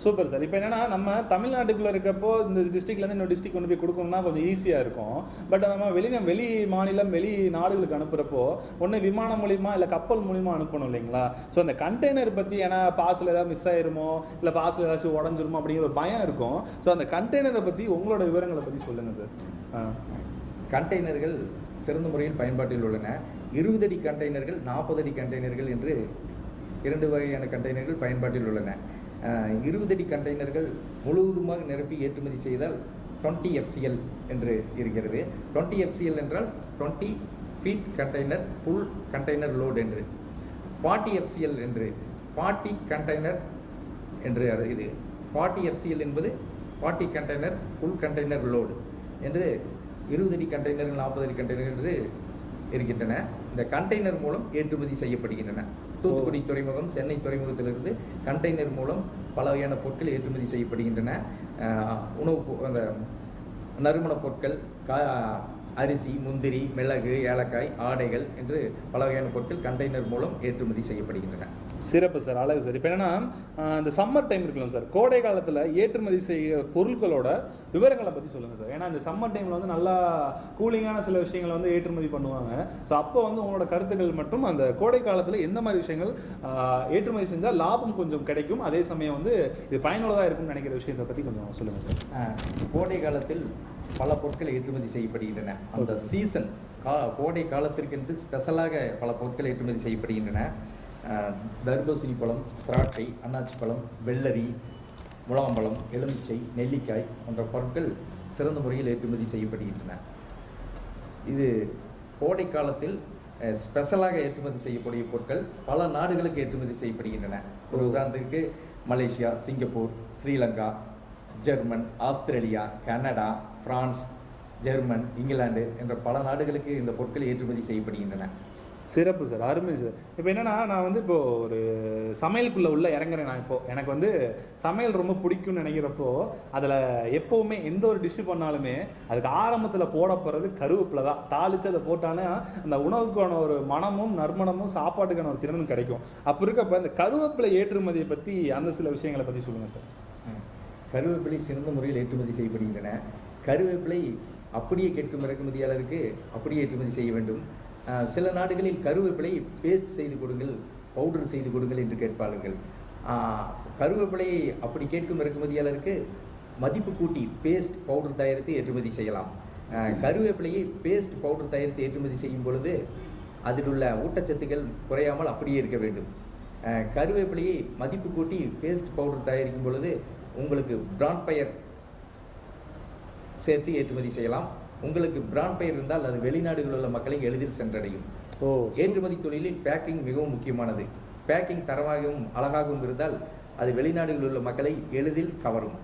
super sir. இப்போ என்னன்னா நம்ம தமிழ்நாட்டுக்குள்ளே இருக்கப்போ இந்த டிஸ்ட்ரிக்ட்லேருந்து இன்னொரு டிஸ்ட்ரிக்ட் கொண்டு போய் கொடுக்கணும்னா கொஞ்சம் ஈஸியாக இருக்கும். பட் நம்ம வெளி மாநிலம் வெளி நாடுகளுக்கு அனுப்புகிறப்போ ஒன்று விமானம் மூலிமா இல்லை கப்பல் மூலிமா அனுப்பணும் இல்லைங்களா? ஸோ அந்த கண்டெய்னர் பற்றி ஏன்னா பார்சல் ஏதாவது மிஸ் ஆயிருமோ இல்லை பார்சல் ஏதாச்சும் உடஞ்சிருமோ அப்படிங்கிற ஒரு பயம் இருக்கும். ஸோ அந்த கண்டெய்னரை பற்றி உங்களோட விவரங்களை பற்றி சொல்லுங்கள் சார். கண்டெய்னர்கள் சிறந்த முறையில் பயன்பாட்டில் உள்ளன. 20 அடி கண்டெய்னர்கள், 40 அடி கண்டெய்னர்கள் என்று 2 வகையான கண்டெய்னர்கள் பயன்பாட்டில் உள்ளன. 20 அடி கண்டெய்னர்கள் முழுவதுமாக நிரப்பி ஏற்றுமதி செய்தால் 20 FCL என்று இருக்கிறது. 20 FCL என்றால் 20 feet container full container load என்று. 40 FCL என்று 40 கண்டெய்னர் என்று இது 40 FCL என்பது 40 கண்டெய்னர் ஃபுல் கண்டெய்னர் லோடு என்று 20 அடி கண்டெய்னர் 40 அடி கண்டெய்னர் என்று இருக்கின்றன. இந்த கண்டெய்னர் மூலம் ஏற்றுமதி செய்யப்படுகின்றன. தூத்துக்குடி துறைமுகம், சென்னை துறைமுகத்திலிருந்து கண்டெய்னர் மூலம் பல வகையான பொருட்கள் ஏற்றுமதி செய்யப்படுகின்றன. அந்த நறுமணப் பொருட்கள், அரிசி, முந்திரி, மிளகு, ஏலக்காய், ஆடைகள் என்று பல வகையான பொருட்கள் கண்டெய்னர் மூலம் ஏற்றுமதி செய்யப்படுகின்றன. சிறப்பு சார், அழகு சார். இப்போ என்னன்னா இந்த சம்மர் டைம் இருக்கலாம் சார், கோடை காலத்தில் ஏற்றுமதி செய்ய பொருட்களோட விவரங்களை பற்றி சொல்லுங்கள் சார். ஏன்னா இந்த சம்மர் டைமில் வந்து நல்லா கூலிங்கான சில விஷயங்களை வந்து ஏற்றுமதி பண்ணுவாங்க. ஸோ அப்போ வந்து உங்களோட கருத்துக்கள் மற்றும் அந்த கோடை காலத்தில் எந்த மாதிரி விஷயங்கள் ஏற்றுமதி செஞ்சால் லாபம் கொஞ்சம் கிடைக்கும், அதே சமயம் வந்து இது பயனுள்ளதாக இருக்கும்னு நினைக்கிற விஷயத்தை பற்றி கொஞ்சம் சொல்லுங்கள் சார். கோடை காலத்தில் பல பொருட்கள் ஏற்றுமதி செய்யப்படுகின்றன. அந்த சீசன் கோடை காலத்திற்கென்று ஸ்பெஷலாக பல பொருட்கள் ஏற்றுமதி செய்யப்படுகின்றன. தர்பூசணி பழம், திராட்சை, அன்னாச்சி பழம், வெள்ளரி, முலாம்பழம், எலுமிச்சை, நெல்லிக்காய் போன்ற பொருட்கள் சிறந்த முறையில் ஏற்றுமதி செய்யப்படுகின்றன. இது கோடை காலத்தில் ஸ்பெஷலாக ஏற்றுமதி செய்யக்கூடிய பொருட்கள் பல நாடுகளுக்கு ஏற்றுமதி செய்யப்படுகின்றன. ஒரு உதாரணத்திற்கு Malaysia, Singapore, Sri Lanka, German, Australia, Canada, France, German, England என்ற பல நாடுகளுக்கு இந்த பொருட்கள் ஏற்றுமதி செய்யப்படுகின்றன. சிறப்பு சார், அருமை சார். இப்போ என்னன்னா நான் வந்து இப்போ ஒரு சமையலுக்குள்ளே உள்ள இறங்குறேன். நான் இப்போ எனக்கு வந்து சமையல் ரொம்ப பிடிக்கும்னு நினைக்கிறப்போ அதில் எப்போவுமே எந்த ஒரு டிஷ்ஷு பண்ணாலுமே அதுக்கு ஆரம்பத்தில் போடப்படுறது கருவேப்பிலை தான். தாளித்து அதை போட்டாலே அந்த உணவுக்கான ஒரு மனமும் நறுமணமும் சாப்பாட்டுக்கான ஒரு திறனும் கிடைக்கும். அப்போ இருக்கப்போ இந்த கருவேப்பிலை ஏற்றுமதியை பற்றி அந்த சில விஷயங்களை பற்றி சொல்லுங்கள் சார். கருவேப்பிலை சிறந்த முறையில் ஏற்றுமதி செய்யப்படுகின்றன. கருவேப்பிலை அப்படியே கேட்கும் இறக்குமதியாளருக்கு அப்படியே ஏற்றுமதி செய்ய வேண்டும். சில நாடுகளில் கருவேப்பிலை பேஸ்ட் செய்து கொடுங்கள், பவுடர் செய்து கொடுங்கள் என்று கேட்பார்கள். கருவேப்பிலையை அப்படி கேட்கும் இறக்குமதியாளருக்கு மதிப்பு கூட்டி பேஸ்ட் பவுடர் தயாரித்து ஏற்றுமதி செய்யலாம். கருவேப்பிலையை பேஸ்ட் பவுடர் தயாரித்து ஏற்றுமதி செய்யும் பொழுது அதில் உள்ள ஊட்டச்சத்துக்கள் குறையாமல் அப்படியே இருக்க வேண்டும். கருவேப்பிலையை மதிப்பு கூட்டி பேஸ்ட் பவுடர் தயாரிக்கும் பொழுது உங்களுக்கு பிராண்ட் பெயர் சேர்த்து ஏற்றுமதி செய்யலாம். உங்களுக்கு பிராண்ட் பெயர் இருந்தால் அது வெளிநாடுகளில் உள்ள மக்களை எளிதில் சென்றடையும். ஏற்றுமதி தொழிலில் பேக்கிங் மிகவும் முக்கியமானது. பேக்கிங் தரமாகவும் அழகாகவும் இருந்தால் அது வெளிநாடுகளில் உள்ள மக்களை எளிதில் கவரும்.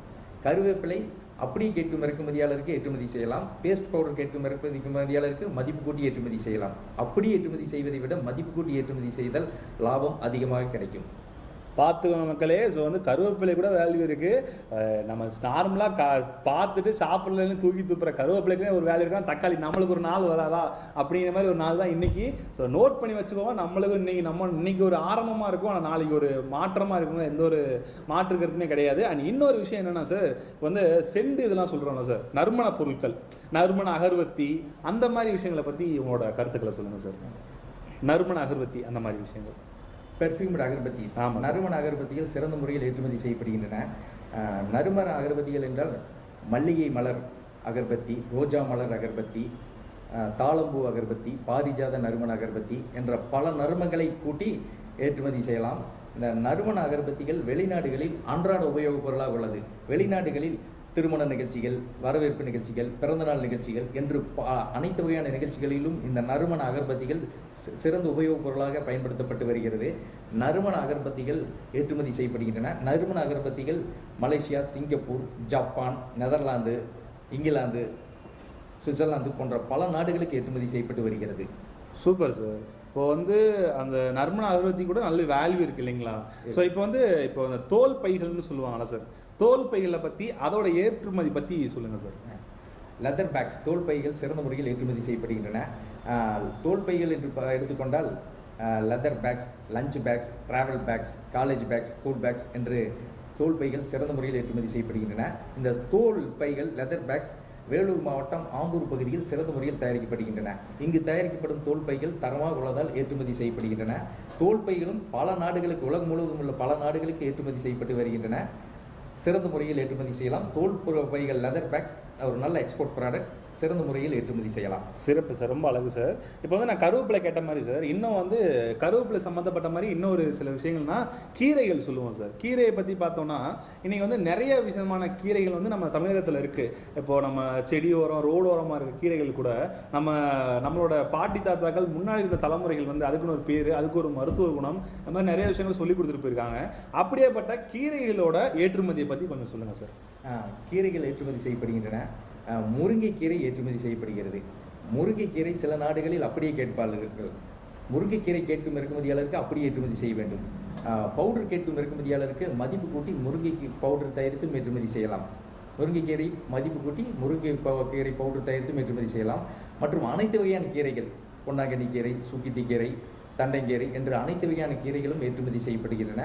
கருவேப்பிலை அப்படியே கேட்கும் இறக்குமதியாளருக்கு ஏற்றுமதி செய்யலாம். பேஸ்ட் பவுடர் கேட்கும் இறக்குமதியாளருக்கு மதிப்பு கூட்டி ஏற்றுமதி செய்யலாம். அப்படி ஏற்றுமதி செய்வதை விட மதிப்பு கூட்டி ஏற்றுமதி செய்தால் லாபம் அதிகமாக கிடைக்கும். பார்த்துக்கோங்க மக்களே. ஸோ வந்து கருவேப்பிலை கூட வேல்யூ இருக்குது. நம்ம நார்மலாக பார்த்துட்டு சாப்பிட்லன்னு தூக்கி துப்புற கருவேப்பிலைக்குனே ஒரு வேல்யூ இருக்கா. தக்காளி நம்மளுக்கு ஒரு நாள் வராதா அப்படிங்கிற மாதிரி ஒரு நாள் தான் இன்றைக்கி. ஸோ நோட் பண்ணி வச்சுக்கோங்க. நம்மளுக்கு இன்றைக்கி ஒரு ஆரம்பமாக இருக்கும், ஆனால் நாளைக்கு ஒரு மாற்றமாக இருக்குங்க. எந்த ஒரு மாற்று கருத்துமே கிடையாது. அண்ட் இன்னொரு விஷயம் என்னென்னா சார், இப்போ வந்து செண்டு இதெல்லாம் சொல்கிறோம்ல சார், நறுமண பொருட்கள், நறுமண அகர்வத்தி, அந்த மாதிரி விஷயங்களை பற்றி உங்களோட கருத்துக்களை சொல்லுங்கள் சார். நறுமண அகர்வத்தி அந்த மாதிரி விஷயங்கள், பெர்ஃப்யூம்டு அகர்பத்தி, நறுமண அகர்பத்திகள் சிறந்த முறையில் ஏற்றுமதி செய்யப்படுகின்றன. நறுமண அகர்பத்திகள் என்றால் மல்லிகை மலர் அகர்பத்தி, ரோஜா மலர் அகர்பத்தி, தாளம்பூ அகர்பத்தி, பாரிஜாத நறுமண அகர்பத்தி என்ற பல நறுமணங்களை கூட்டி ஏற்றுமதி செய்யலாம். இந்த நறுமண அகர்பத்திகள் வெளிநாடுகளில் அன்றாட உபயோகப் பொருளாக உள்ளது. வெளிநாடுகளில் திருமண நிகழ்ச்சிகள், வரவேற்பு நிகழ்ச்சிகள், பிறந்தநாள் நிகழ்ச்சிகள் என்று அனைத்து வகையான நிகழ்ச்சிகளிலும் இந்த நறுமண அகர்பத்திகள் சிறந்த உபயோகப் பொருளாக பயன்படுத்தப்பட்டு வருகிறது. நறுமண அகர்பத்திகள் ஏற்றுமதி செய்யப்படுகின்றன. நறுமண அகர்பத்திகள் Malaysia, Singapore, Japan, Netherlands, England, Switzerland போன்ற பல நாடுகளுக்கு ஏற்றுமதி செய்யப்பட்டு வருகிறது. Super sir. இப்போ வந்து அந்த நறுமண அகர்வத்தி கூட நல்ல வேல்யூ இருக்குது இல்லைங்களா? ஸோ இப்போ அந்த தோல் பைகள்னு சொல்லுவாங்களா சார், தோல் பைகளை பற்றி அதோட ஏற்றுமதி பற்றி சொல்லுங்கள் சார். லெதர் பேக்ஸ், தோல் பைகள் சிறந்த முறையில் ஏற்றுமதி செய்யப்படுகின்றன. தோல் பைகள் என்று எடுத்துக்கொண்டால் leather bags, lunch bags, travel bags, college bags, school bags என்று தோல் பைகள் சிறந்த முறையில் ஏற்றுமதி செய்யப்படுகின்றன. இந்த தோல் பைகள், லெதர் பேக்ஸ் வேலூர் மாவட்டம் ஆம்பூர் பகுதியில் சிறந்த முறையில் தயாரிக்கப்படுகின்றன. இங்கு தயாரிக்கப்படும் தோல் பைகள் தரமாக உள்ளதால் ஏற்றுமதி செய்யப்படுகின்றன. தோல் பைகளும் பல நாடுகளுக்கு, உலகம் முழுவதும் உள்ள பல நாடுகளுக்கு ஏற்றுமதி செய்யப்பட்டு வருகின்றன. சிறந்த முறையில் ஏற்றுமதி செய்யலாம். தோல் பைகள், லெதர் பேக்ஸ் ஒரு நல்ல எக்ஸ்போர்ட் ப்ராடக்ட். சிறந்த முறையில் ஏற்றுமதி செய்யலாம். சிறப்பு சார், ரொம்ப அழகு சார். இப்போ வந்து நான் கருவேப்பிலை கேட்ட மாதிரி சார், இன்னும் வந்து கருவேப்பிலை சம்மந்தப்பட்ட மாதிரி இன்னொரு சில விஷயங்கள்னா கீரைகள் சொல்லுவோம் சார். கீரையை பற்றி பார்த்தோம்னா இன்றைக்கி வந்து நிறைய விதமான கீரைகள் வந்து நம்ம தமிழகத்தில் இருக்குது. இப்போது நம்ம செடி ஓரம் ரோடு ஓரமாக இருக்க கீரைகள் கூட நம்மளோட பாட்டி தாத்தாக்கள் முன்னாடி இருந்த தலைமுறைகள் வந்து அதுக்குன்னு ஒரு பேர், அதுக்கு ஒரு மருத்துவ குணம், அந்த மாதிரி நிறைய விஷயங்கள் சொல்லி கொடுத்துட்டு போயிருக்காங்க. அப்படியேப்பட்ட கீரைகளோட ஏற்றுமதியை பற்றி கொஞ்சம் சொல்லுங்கள் சார். கீரைகள் ஏற்றுமதி செய்யப்படுகின்றன. முருங்கைக்கீரை ஏற்றுமதி செய்யப்படுகிறது. முருங்கைக்கீரை சில நாடுகளில் அப்படியே கேட்பாளர்கள். முருங்கைக்கீரை கேட்கும் இறக்குமதியாளருக்கு அப்படியே ஏற்றுமதி செய்ய வேண்டும். பவுடர் கேட்கும் இறக்குமதியாளருக்கு மதிப்பு கூட்டி முருங்கை பவுடர் தயாரித்தும் ஏற்றுமதி செய்யலாம். முருங்கைக்கீரை மதிப்பு கூட்டி கீரை பவுடர் தயாரித்தும் ஏற்றுமதி செய்யலாம். மற்றும் அனைத்து வகையான கீரைகள், பொன்னாங்கண்ணி கீரை, சுக்கிட்டி கீரை, தண்டைக்கீரை என்ற அனைத்து வகையான கீரைகளும் ஏற்றுமதி செய்யப்படுகின்றன.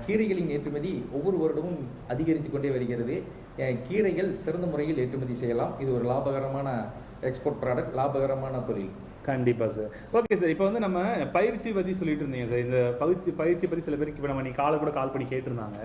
கீரைகளின் ஏற்றுமதி ஒவ்வொரு வருடமும் அதிகரித்து கொண்டே வருகிறது. கீரைகள் சிறந்த முறையில் ஏற்றுமதி செய்யலாம். இது ஒரு லாபகரமான எக்ஸ்போர்ட் ப்ராடக்ட், லாபகரமான தொழில். கண்டிப்பாக சார். ஓகே சார், இப்போ வந்து நம்ம பயிற்சி பற்றி சொல்லிட்டு இருந்தீங்க சார். இந்த பயிற்சி பற்றி சில பேருக்கு இப்போ நம்ம காலை கூட கால் பண்ணி கேட்டிருந்தாங்க.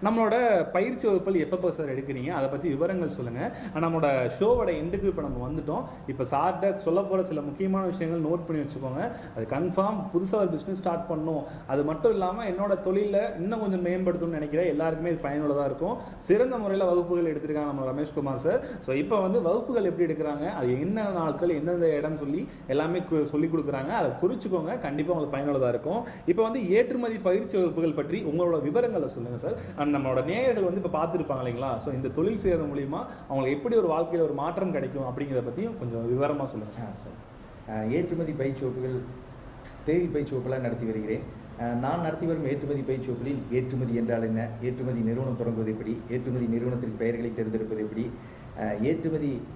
நம்மளோட பயிற்சி வகுப்புகள் எப்பப்போ சார் எடுக்கிறீங்க, அதை பற்றி விவரங்கள் சொல்லுங்கள். நம்மளோட ஷோவோட எண்டுக்கு இப்போ நம்ம வந்துட்டோம். இப்போ சார்கிட்ட சொல்ல போகிற சில முக்கியமான விஷயங்கள் நோட் பண்ணி வச்சுக்கோங்க. அது கன்ஃபார்ம் புதுசாக ஒரு பிஸ்னஸ் ஸ்டார்ட் பண்ணணும், அது மட்டும் இல்லாமல் என்னோட தொழிலில் இன்னும் கொஞ்சம் மேம்படுத்தணும்னு நினைக்கிறேன், எல்லாருக்குமே இது பயனுள்ளதாக இருக்கும். சிறந்த முறையில் வகுப்புகள் எடுத்திருக்காங்க நம்ம ரமேஷ்குமார் சார். ஸோ இப்போ வந்து வகுப்புகள் எப்படி எடுக்கிறாங்க, அது என்னென்ன நாட்கள், எந்தெந்த இடம் சொல்லி எல்லாமே சொல்லிக் கொடுக்குறாங்க. அதை குறிச்சுக்கோங்க, கண்டிப்பாக உங்களுக்கு பயனுள்ளதாக இருக்கும். இப்போ வந்து ஏற்றுமதி பயிற்சி வகுப்புகள் பற்றி உங்களோட விவரங்களை சொல்லுங்கள் சார். நம்மளோட நேயர்கள் வந்து இப்போ பார்த்துருப்பாங்க இல்லைங்களா, ஸோ இந்த தொழில் செய்கிறது மூலிமா அவங்களுக்கு எப்படி ஒரு வாழ்க்கையில் ஒரு மாற்றம் கிடைக்கும் அப்படிங்கிறத பற்றியும் கொஞ்சம் விவரமாக சொல்லுங்கள் சார். ஏற்றுமதி பயிற்சி வகுப்புகள், தேதி பயிற்சி வகுப்புலாம் நடத்தி வருகிறேன். நான் நடத்தி வரும் ஏற்றுமதி பயிற்சி வகுப்புகளில் ஏற்றுமதி என்றால் என்ன, ஏற்றுமதி நிறுவனம் தொடங்குவது எப்படி, ஏற்றுமதி நிறுவனத்தின் பெயர்களை தேர்ந்தெடுப்பது எப்படி,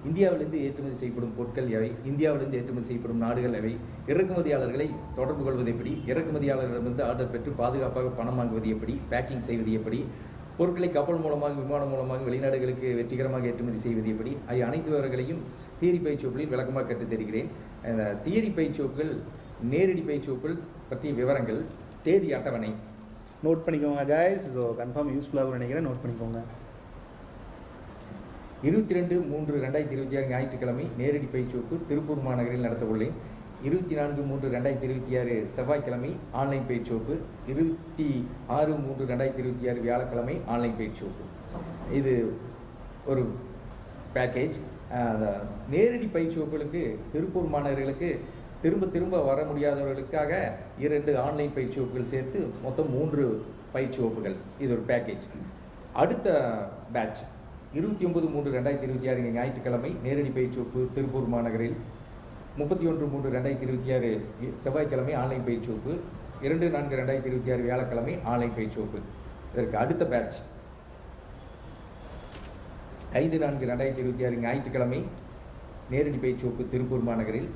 இந்தியாவிலிருந்து ஏற்றுமதி செய்யப்படும் பொருட்கள் எவை, இந்தியாவிலிருந்து ஏற்றுமதி செய்யப்படும் நாடுகள் எவை, இறக்குமதியாளர்களை தொடர்பு கொள்வது எப்படி, இறக்குமதியாளர்களிடமிருந்து ஆர்டர் பெற்று பாதுகாப்பாக பணம் வாங்குவது எப்படி, பேக்கிங் செய்வது எப்படி, பொருட்களை கப்பல் மூலமாக விமானம் மூலமாக வெளிநாடுகளுக்கு வெற்றிகரமாக ஏற்றுமதி செய்வது எப்படி, அனைத்து விவரங்களையும் தியரி பயிற்சி வகுப்புகளில் விளக்கமாக கற்றுத் தருகிறேன். தியரி பயிற்சி வகுப்புகள், நேரடி பயிற்சி வகுப்புகள் பற்றிய விவரங்கள், தேதி அட்டவணை நோட் பண்ணிக்கோங்க கைஸ். ஸோ கன்ஃபார்ம் யூஸ்ஃபுல்லாக நினைக்கிறேன், நோட் பண்ணிக்கோங்க. 22/3/2026 ஞாயிற்றுக்கிழமை நேரடி பயிற்சி வகுப்பு திருப்பூர் மாநகரில் நடத்த உள்ளேன். 24/3/2026 செவ்வாய்க்கிழமை ஆன்லைன் பயிற்சி வகுப்பு, 26/3/2026 வியாழக்கிழமை ஆன்லைன் பயிற்சி வகுப்பு. இது ஒரு பேக்கேஜ். நேரடி பயிற்சி வகுப்புகளுக்கு திருப்பூர் மாநகர்களுக்கு திரும்ப வர முடியாதவர்களுக்காக 2 ஆன்லைன் பயிற்சி வகுப்புகள் சேர்த்து மொத்தம் 3 பயிற்சி வகுப்புகள். இது ஒரு பேக்கேஜ். அடுத்த பேட்ச் 29/3/2026 ஞாயிற்றுக்கிழமை நேரடி பயிற்சி வகுப்பு திருப்பூர் மாநகரில், 31/3/2026 செவ்வாய்க்கிழமை ஆன்லைன் பயிற்சி வகுப்பு, 2/4/2026 வியாழக்கிழமை ஆன்லைன் பயிற்சி வகுப்பு. இதற்கு அடுத்த பேட்ச் 5/4/2026 ஞாயிற்றுக்கிழமை நேரடி பயிற்சி வகுப்பு திருப்பூர் மாநகரில்,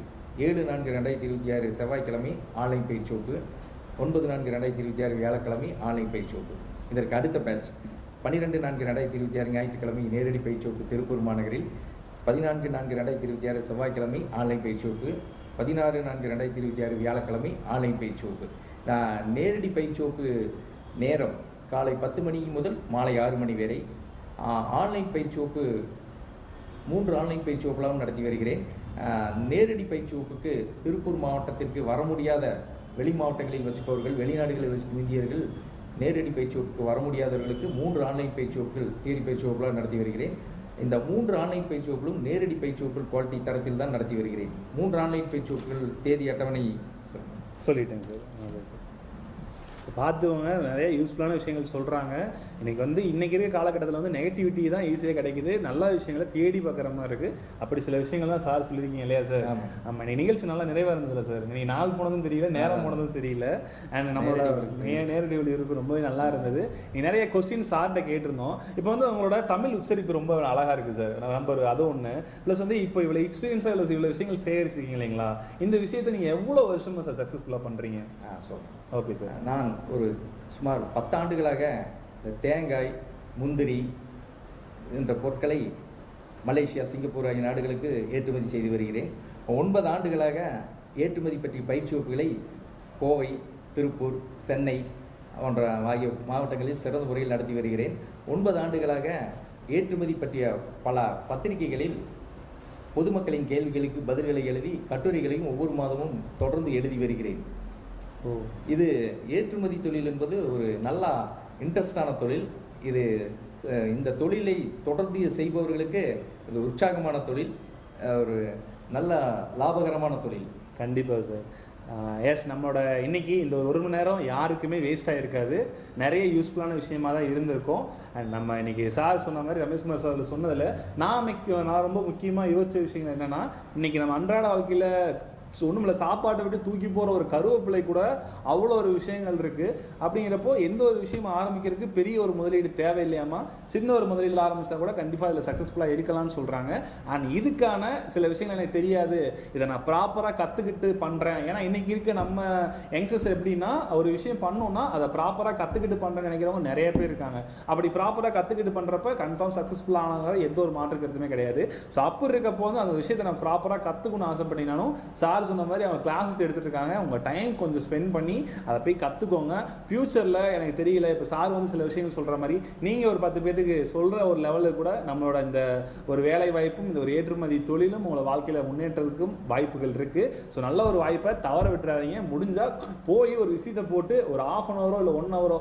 7/4/2026 செவ்வாய்க்கிழமை ஆன்லைன் பயிற்சி வகுப்பு, 9/4/2026 வியாழக்கிழமை ஆன்லைன் பயிற்சி வகுப்பு. இதற்கு அடுத்த பேட்ச் 12/4/2026 ஞாயிற்றுக்கிழமை நேரடி பயிற்சி வகுப்பு திருப்பூர் மாநகரில், 14/4/2026 செவ்வாய்க்கிழமை ஆன்லைன் பயிற்சி வகுப்பு, 16/4/2026 வியாழக்கிழமை ஆன்லைன் பயிற்சி வகுப்பு. நேரடி பயிற்சி வகுப்பு நேரம் காலை 10 மணி முதல் மாலை 6 மணி வரை. ஆன்லைன் பயிற்சி வகுப்பு 3 ஆன்லைன் பயிற்சி வகுப்புலாம் நடத்தி வருகிறேன். நேரடி பயிற்சி வகுப்புக்கு திருப்பூர் மாவட்டத்திற்கு வர முடியாத வெளி மாவட்டங்களில் வசிப்பவர்கள், வெளிநாடுகளில் வசிக்கும் இந்தியர்கள் நேரடி பயிற்சி வகுப்புக்கு வர முடியாதவர்களுக்கு 3 ஆன்லைன் பயிற்சி வகுப்புகள், தியரி பயிற்சி வகுப்புலாம் நடத்தி வருகிறேன். இந்த 3 ஆன்லைன் பயிற்சி வகுப்புகளும் நேரடி பயிற்சி வகுப்புகள் குவாலிட்டி தரத்தில் தான் நடத்தி வருகிறேன். 3 ஆன்லைன் பயிற்சி வகுப்புகள் தேதி அட்டவணை சொல்லிட்டேங்க சார். ஓகே சார், பார்த்துவங்க நிறைய யூஸ்ஃபுல்லான விஷயங்கள் சொல்கிறாங்க. இன்றைக்கி இருக்க காலகட்டத்தில் வந்து நெகட்டிவிட்டி தான் ஈஸியாக கிடைக்குது, நல்ல விஷயங்களை தேடி பார்க்குற மாதிரி இருக்குது. அப்படி சில விஷயங்கள் தான் சார் சொல்லியிருக்கீங்க இல்லையா சார்? ஆமாம், இன்னைக்கு நிகழ்ச்சி நல்லா நிறைவாக இருந்ததில்ல சார். நீ நாள் போனதும் தெரியல, நேரம் போனதும் தெரியல. அண்ட் நம்மளோட நேரடி ஒளிபரப்பு ரொம்பவே நல்லா இருந்தது. நீ நிறைய கொஸ்டின் சார்கிட்ட கேட்டிருந்தோம். இப்போ வந்து உங்களோட தமிழ் உச்சரிப்பு ரொம்ப அழகாக இருக்குது சார். நம்பர் அது ஒன்று. ப்ளஸ் வந்து இப்போ இவ்வளோ எக்ஸ்பீரியன்ஸாக இவ்வளோ விஷயங்கள் சேகரிச்சிருக்கீங்க இல்லைங்களா? இந்த விஷயத்தை நீங்கள் எவ்வளோ வருஷமாக சார் சக்ஸஸ்ஃபுல்லாக பண்ணுறீங்க? ஓகே சார், நான் ஒரு சுமார் 10 ஆண்டுகளாக தேங்காய், முந்திரி என்ற பொருட்களை மலேசியா, சிங்கப்பூர் ஆகிய நாடுகளுக்கு ஏற்றுமதி செய்து வருகிறேன். 9 ஆண்டுகளாக ஏற்றுமதி பற்றிய பயிற்சி வகுப்புகளை கோவை, திருப்பூர், சென்னை போன்ற ஆகிய மாவட்டங்களில் சிறந்த முறையில் நடத்தி வருகிறேன். 9 ஆண்டுகளாக ஏற்றுமதி பற்றிய பல பத்திரிகைகளில் பொதுமக்களின் கேள்விகளுக்கு பதில்களை எழுதி கட்டுரைகளையும் ஒவ்வொரு மாதமும் தொடர்ந்து எழுதி வருகிறேன். ஓ, இது ஏற்றுமதி தொழில் என்பது ஒரு நல்ல இன்ட்ரெஸ்டான தொழில். இது இந்த தொழிலை தொடர்ந்து செய்பவர்களுக்கு இது உற்சாகமான தொழில், ஒரு நல்ல லாபகரமான தொழில். கண்டிப்பாக சார். எஸ், நம்மளோட இன்னைக்கு இந்த ஒரு மணி நேரம் யாருக்குமே வேஸ்ட் ஆகிருக்காது. நிறைய யூஸ்ஃபுல்லான விஷயமா தான் இருந்திருக்கும். அண்ட் நம்ம இன்னைக்கு சார் சொன்ன மாதிரி, ரமேஷ்குமார் சார் சொன்னதில் நான் ரொம்ப முக்கியமாக யோசிச்ச விஷயங்கள் என்னென்னா, இன்னைக்கு நம்ம அன்றாட வாழ்க்கையில் ஒன்றுமில்ல, சாப்பாட்டை விட்டு தூக்கி போகிற ஒரு கருவேப்பிலை கூட அவ்வளோ ஒரு விஷயங்கள் இருக்குது. அப்படிங்கிறப்போ எந்த ஒரு விஷயம் ஆரம்பிக்கிறதுக்கு பெரிய ஒரு முதலீடு தேவையில்லையாமா, சின்ன ஒரு முதலீடு ஆரம்பித்தா கூட கண்டிப்பாக அதில் சக்ஸஸ்ஃபுல்லாக இருக்கலாம்னு சொல்கிறாங்க. அண்ட் இதுக்கான சில விஷயங்கள் எனக்கு தெரியாது, இதை நான் ப்ராப்பராக கற்றுக்கிட்டு பண்ணுறேன். ஏன்னா இன்றைக்கி இருக்க நம்ம யங்ஸ்டர்ஸ் எப்படின்னா, ஒரு விஷயம் பண்ணோன்னா அதை ப்ராப்பராக கற்றுக்கிட்டு பண்ணுறேன்னு நினைக்கிறவங்க நிறைய பேர் இருக்காங்க. அப்படி ப்ராப்பராக கற்றுக்கிட்டு பண்ணுறப்ப கன்ஃபார்ம் சக்ஸஸ்ஃபுல் ஆனாங்க, எந்த ஒரு மாற்று கருத்துமே கிடையாது. ஸோ அப்படி இருக்கப்போ வந்து அந்த விஷயத்தை நான் ப்ராப்பராக கற்றுக்கணும்னு ஆசைப்பட்டீங்கன்னாலும் சார் சொன்ன மாதிரி அவங்க கிளாஸஸ் எடுத்துட்டு இருக்காங்க. உங்கள் டைம் கொஞ்சம் ஸ்பெண்ட் பண்ணி அதை போய் கற்றுக்கோங்க. ஃப்யூச்சரில் எனக்கு தெரியல, இப்போ சார் வந்து சில விஷயங்கள் சொல்கிற மாதிரி நீங்கள் ஒரு 10 பேருக்கு சொல்கிற ஒரு லெவலுக்கு கூட நம்மளோட இந்த ஒரு வேலை வாய்ப்பும் இந்த ஒரு ஏற்றுமதி தொழிலும் உங்களை வாழ்க்கையில் முன்னேற்றத்துக்கும் வாய்ப்புகள் இருக்குது. ஸோ நல்ல ஒரு வாய்ப்பை தவற விட்டுறாதீங்க. முடிஞ்சால் போய் ஒரு விசிட்டை போட்டு ஒரு 1/2 அன் ஹவரோ இல்லை 1 ஹவரோ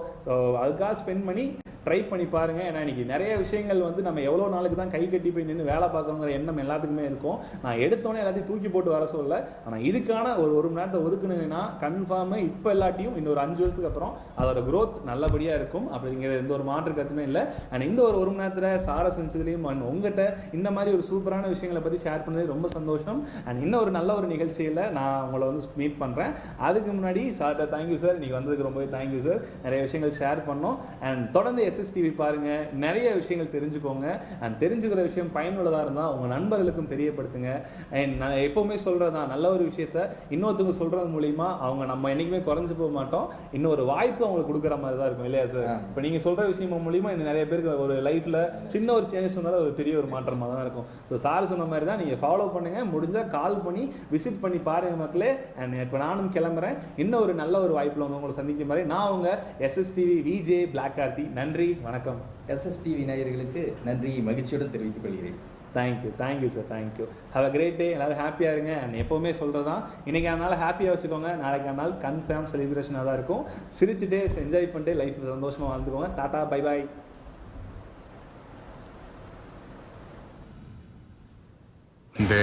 அதுக்காக ஸ்பெண்ட் பண்ணி ட்ரை பண்ணி பாருங்கள். ஏன்னா இன்றைக்கி நிறைய விஷயங்கள் வந்து நம்ம எவ்வளோ நாளுக்கு தான் கை கட்டி போய் நின்று வேலை பார்க்கணுங்கிற எண்ணம் எல்லாத்துக்குமே இருக்கும். நான் எடுத்தோன்னே எல்லாத்தையும் தூக்கி போட்டு வர சொல்ல, ஆனால் இதுக்கான ஒரு மணி நேரத்தை ஒதுக்குனீங்கன்னா கன்ஃபார்மாக இப்போ எல்லாத்தையும் இன்னொரு 5 வருஷத்துக்கு அப்புறம் அதோட க்ரோத் நல்லபடியாக இருக்கும். அப்படிங்கிற எந்த ஒரு மாற்று கருத்துமே இல்லை. அண்ட் இந்த ஒரு மணி நேரத்தில் சாரை செஞ்சதுலேயும் உங்கள்கிட்ட இந்த மாதிரி ஒரு சூப்பரான விஷயங்களை பற்றி ஷேர் பண்ணது ரொம்ப சந்தோஷம். அண்ட் இன்னும் ஒரு நல்ல ஒரு நிகழ்ச்சியில் நான் உங்களை வந்து மீட் பண்ணுறேன். அதுக்கு முன்னாடி சார்கிட்ட தேங்க்யூ சார், இன்றைக்கி வந்ததுக்கு ரொம்பவே தேங்க்யூ சார். நிறைய விஷயங்கள் ஷேர் பண்ணோம். அண்ட் தொடர்ந்து SSTV பாருங்கள், நிறைய விஷயங்கள் தெரிஞ்சுக்கோங்க. அண்ட் தெரிஞ்சுக்கிற விஷயம் பயனுள்ளதாக இருந்தால் உங்கள் நண்பர்களுக்கும் தெரியப்படுத்துங்க. அண்ட் நான் எப்போவுமே சொல்கிறதான், நல்ல ஒரு விஷயத்த இன்னொருத்தவங்க சொல்கிறது மூலிமா அவங்க நம்ம என்றைக்குமே குறைஞ்சி போக மாட்டோம். இன்னொரு வாய்ப்பு அவங்களுக்கு கொடுக்குற மாதிரி தான் இருக்கும் இல்லையா சார்? இப்போ நீங்கள் சொல்கிற விஷயம் மூலிமா இன்னும் நிறைய பேருக்கு ஒரு லைஃப்பில் சின்ன ஒரு சேஞ்சஸ் வந்தாலும் ஒரு பெரிய ஒரு மாற்றமாக தான் இருக்கும். ஸோ சார் சொன்ன மாதிரி தான் நீங்கள் ஃபாலோ பண்ணுங்கள். முடிஞ்சால் கால் பண்ணி விசிட் பண்ணி பாருங்கள் மக்களே. அண்ட் இப்போ நானும் கிளம்புறேன். இன்னும் ஒரு நல்ல ஒரு வாய்ப்பில் வந்து உங்களை சந்திக்கும் மாதிரி நான் உங்கள் SSTV VJ Black Arti. நன்றி, வணக்கம். SSTV நேயர்களுக்கு நன்றி, மகிழ்ச்சியுடன் தெரிவித்துக் கொள்கிறேன். Thank you sir, thank you. Have a great day. எல்லோரும் ஹாப்பியாக இருங்க. அண்ட் எப்போவுமே சொல்கிறதான், இன்றைக்கி அதனால் ஹாப்பியாக வச்சுக்கோங்க. நாளைக்கு நாள் கன்ஃபார்ம் செலிப்ரேஷனாக தான் இருக்கும். சிரிச்சுட்டே என்ஜாய் பண்ணிட்டு லைஃப் சந்தோஷமாக வாழ்ந்துக்கோங்க. Tata, bye bye.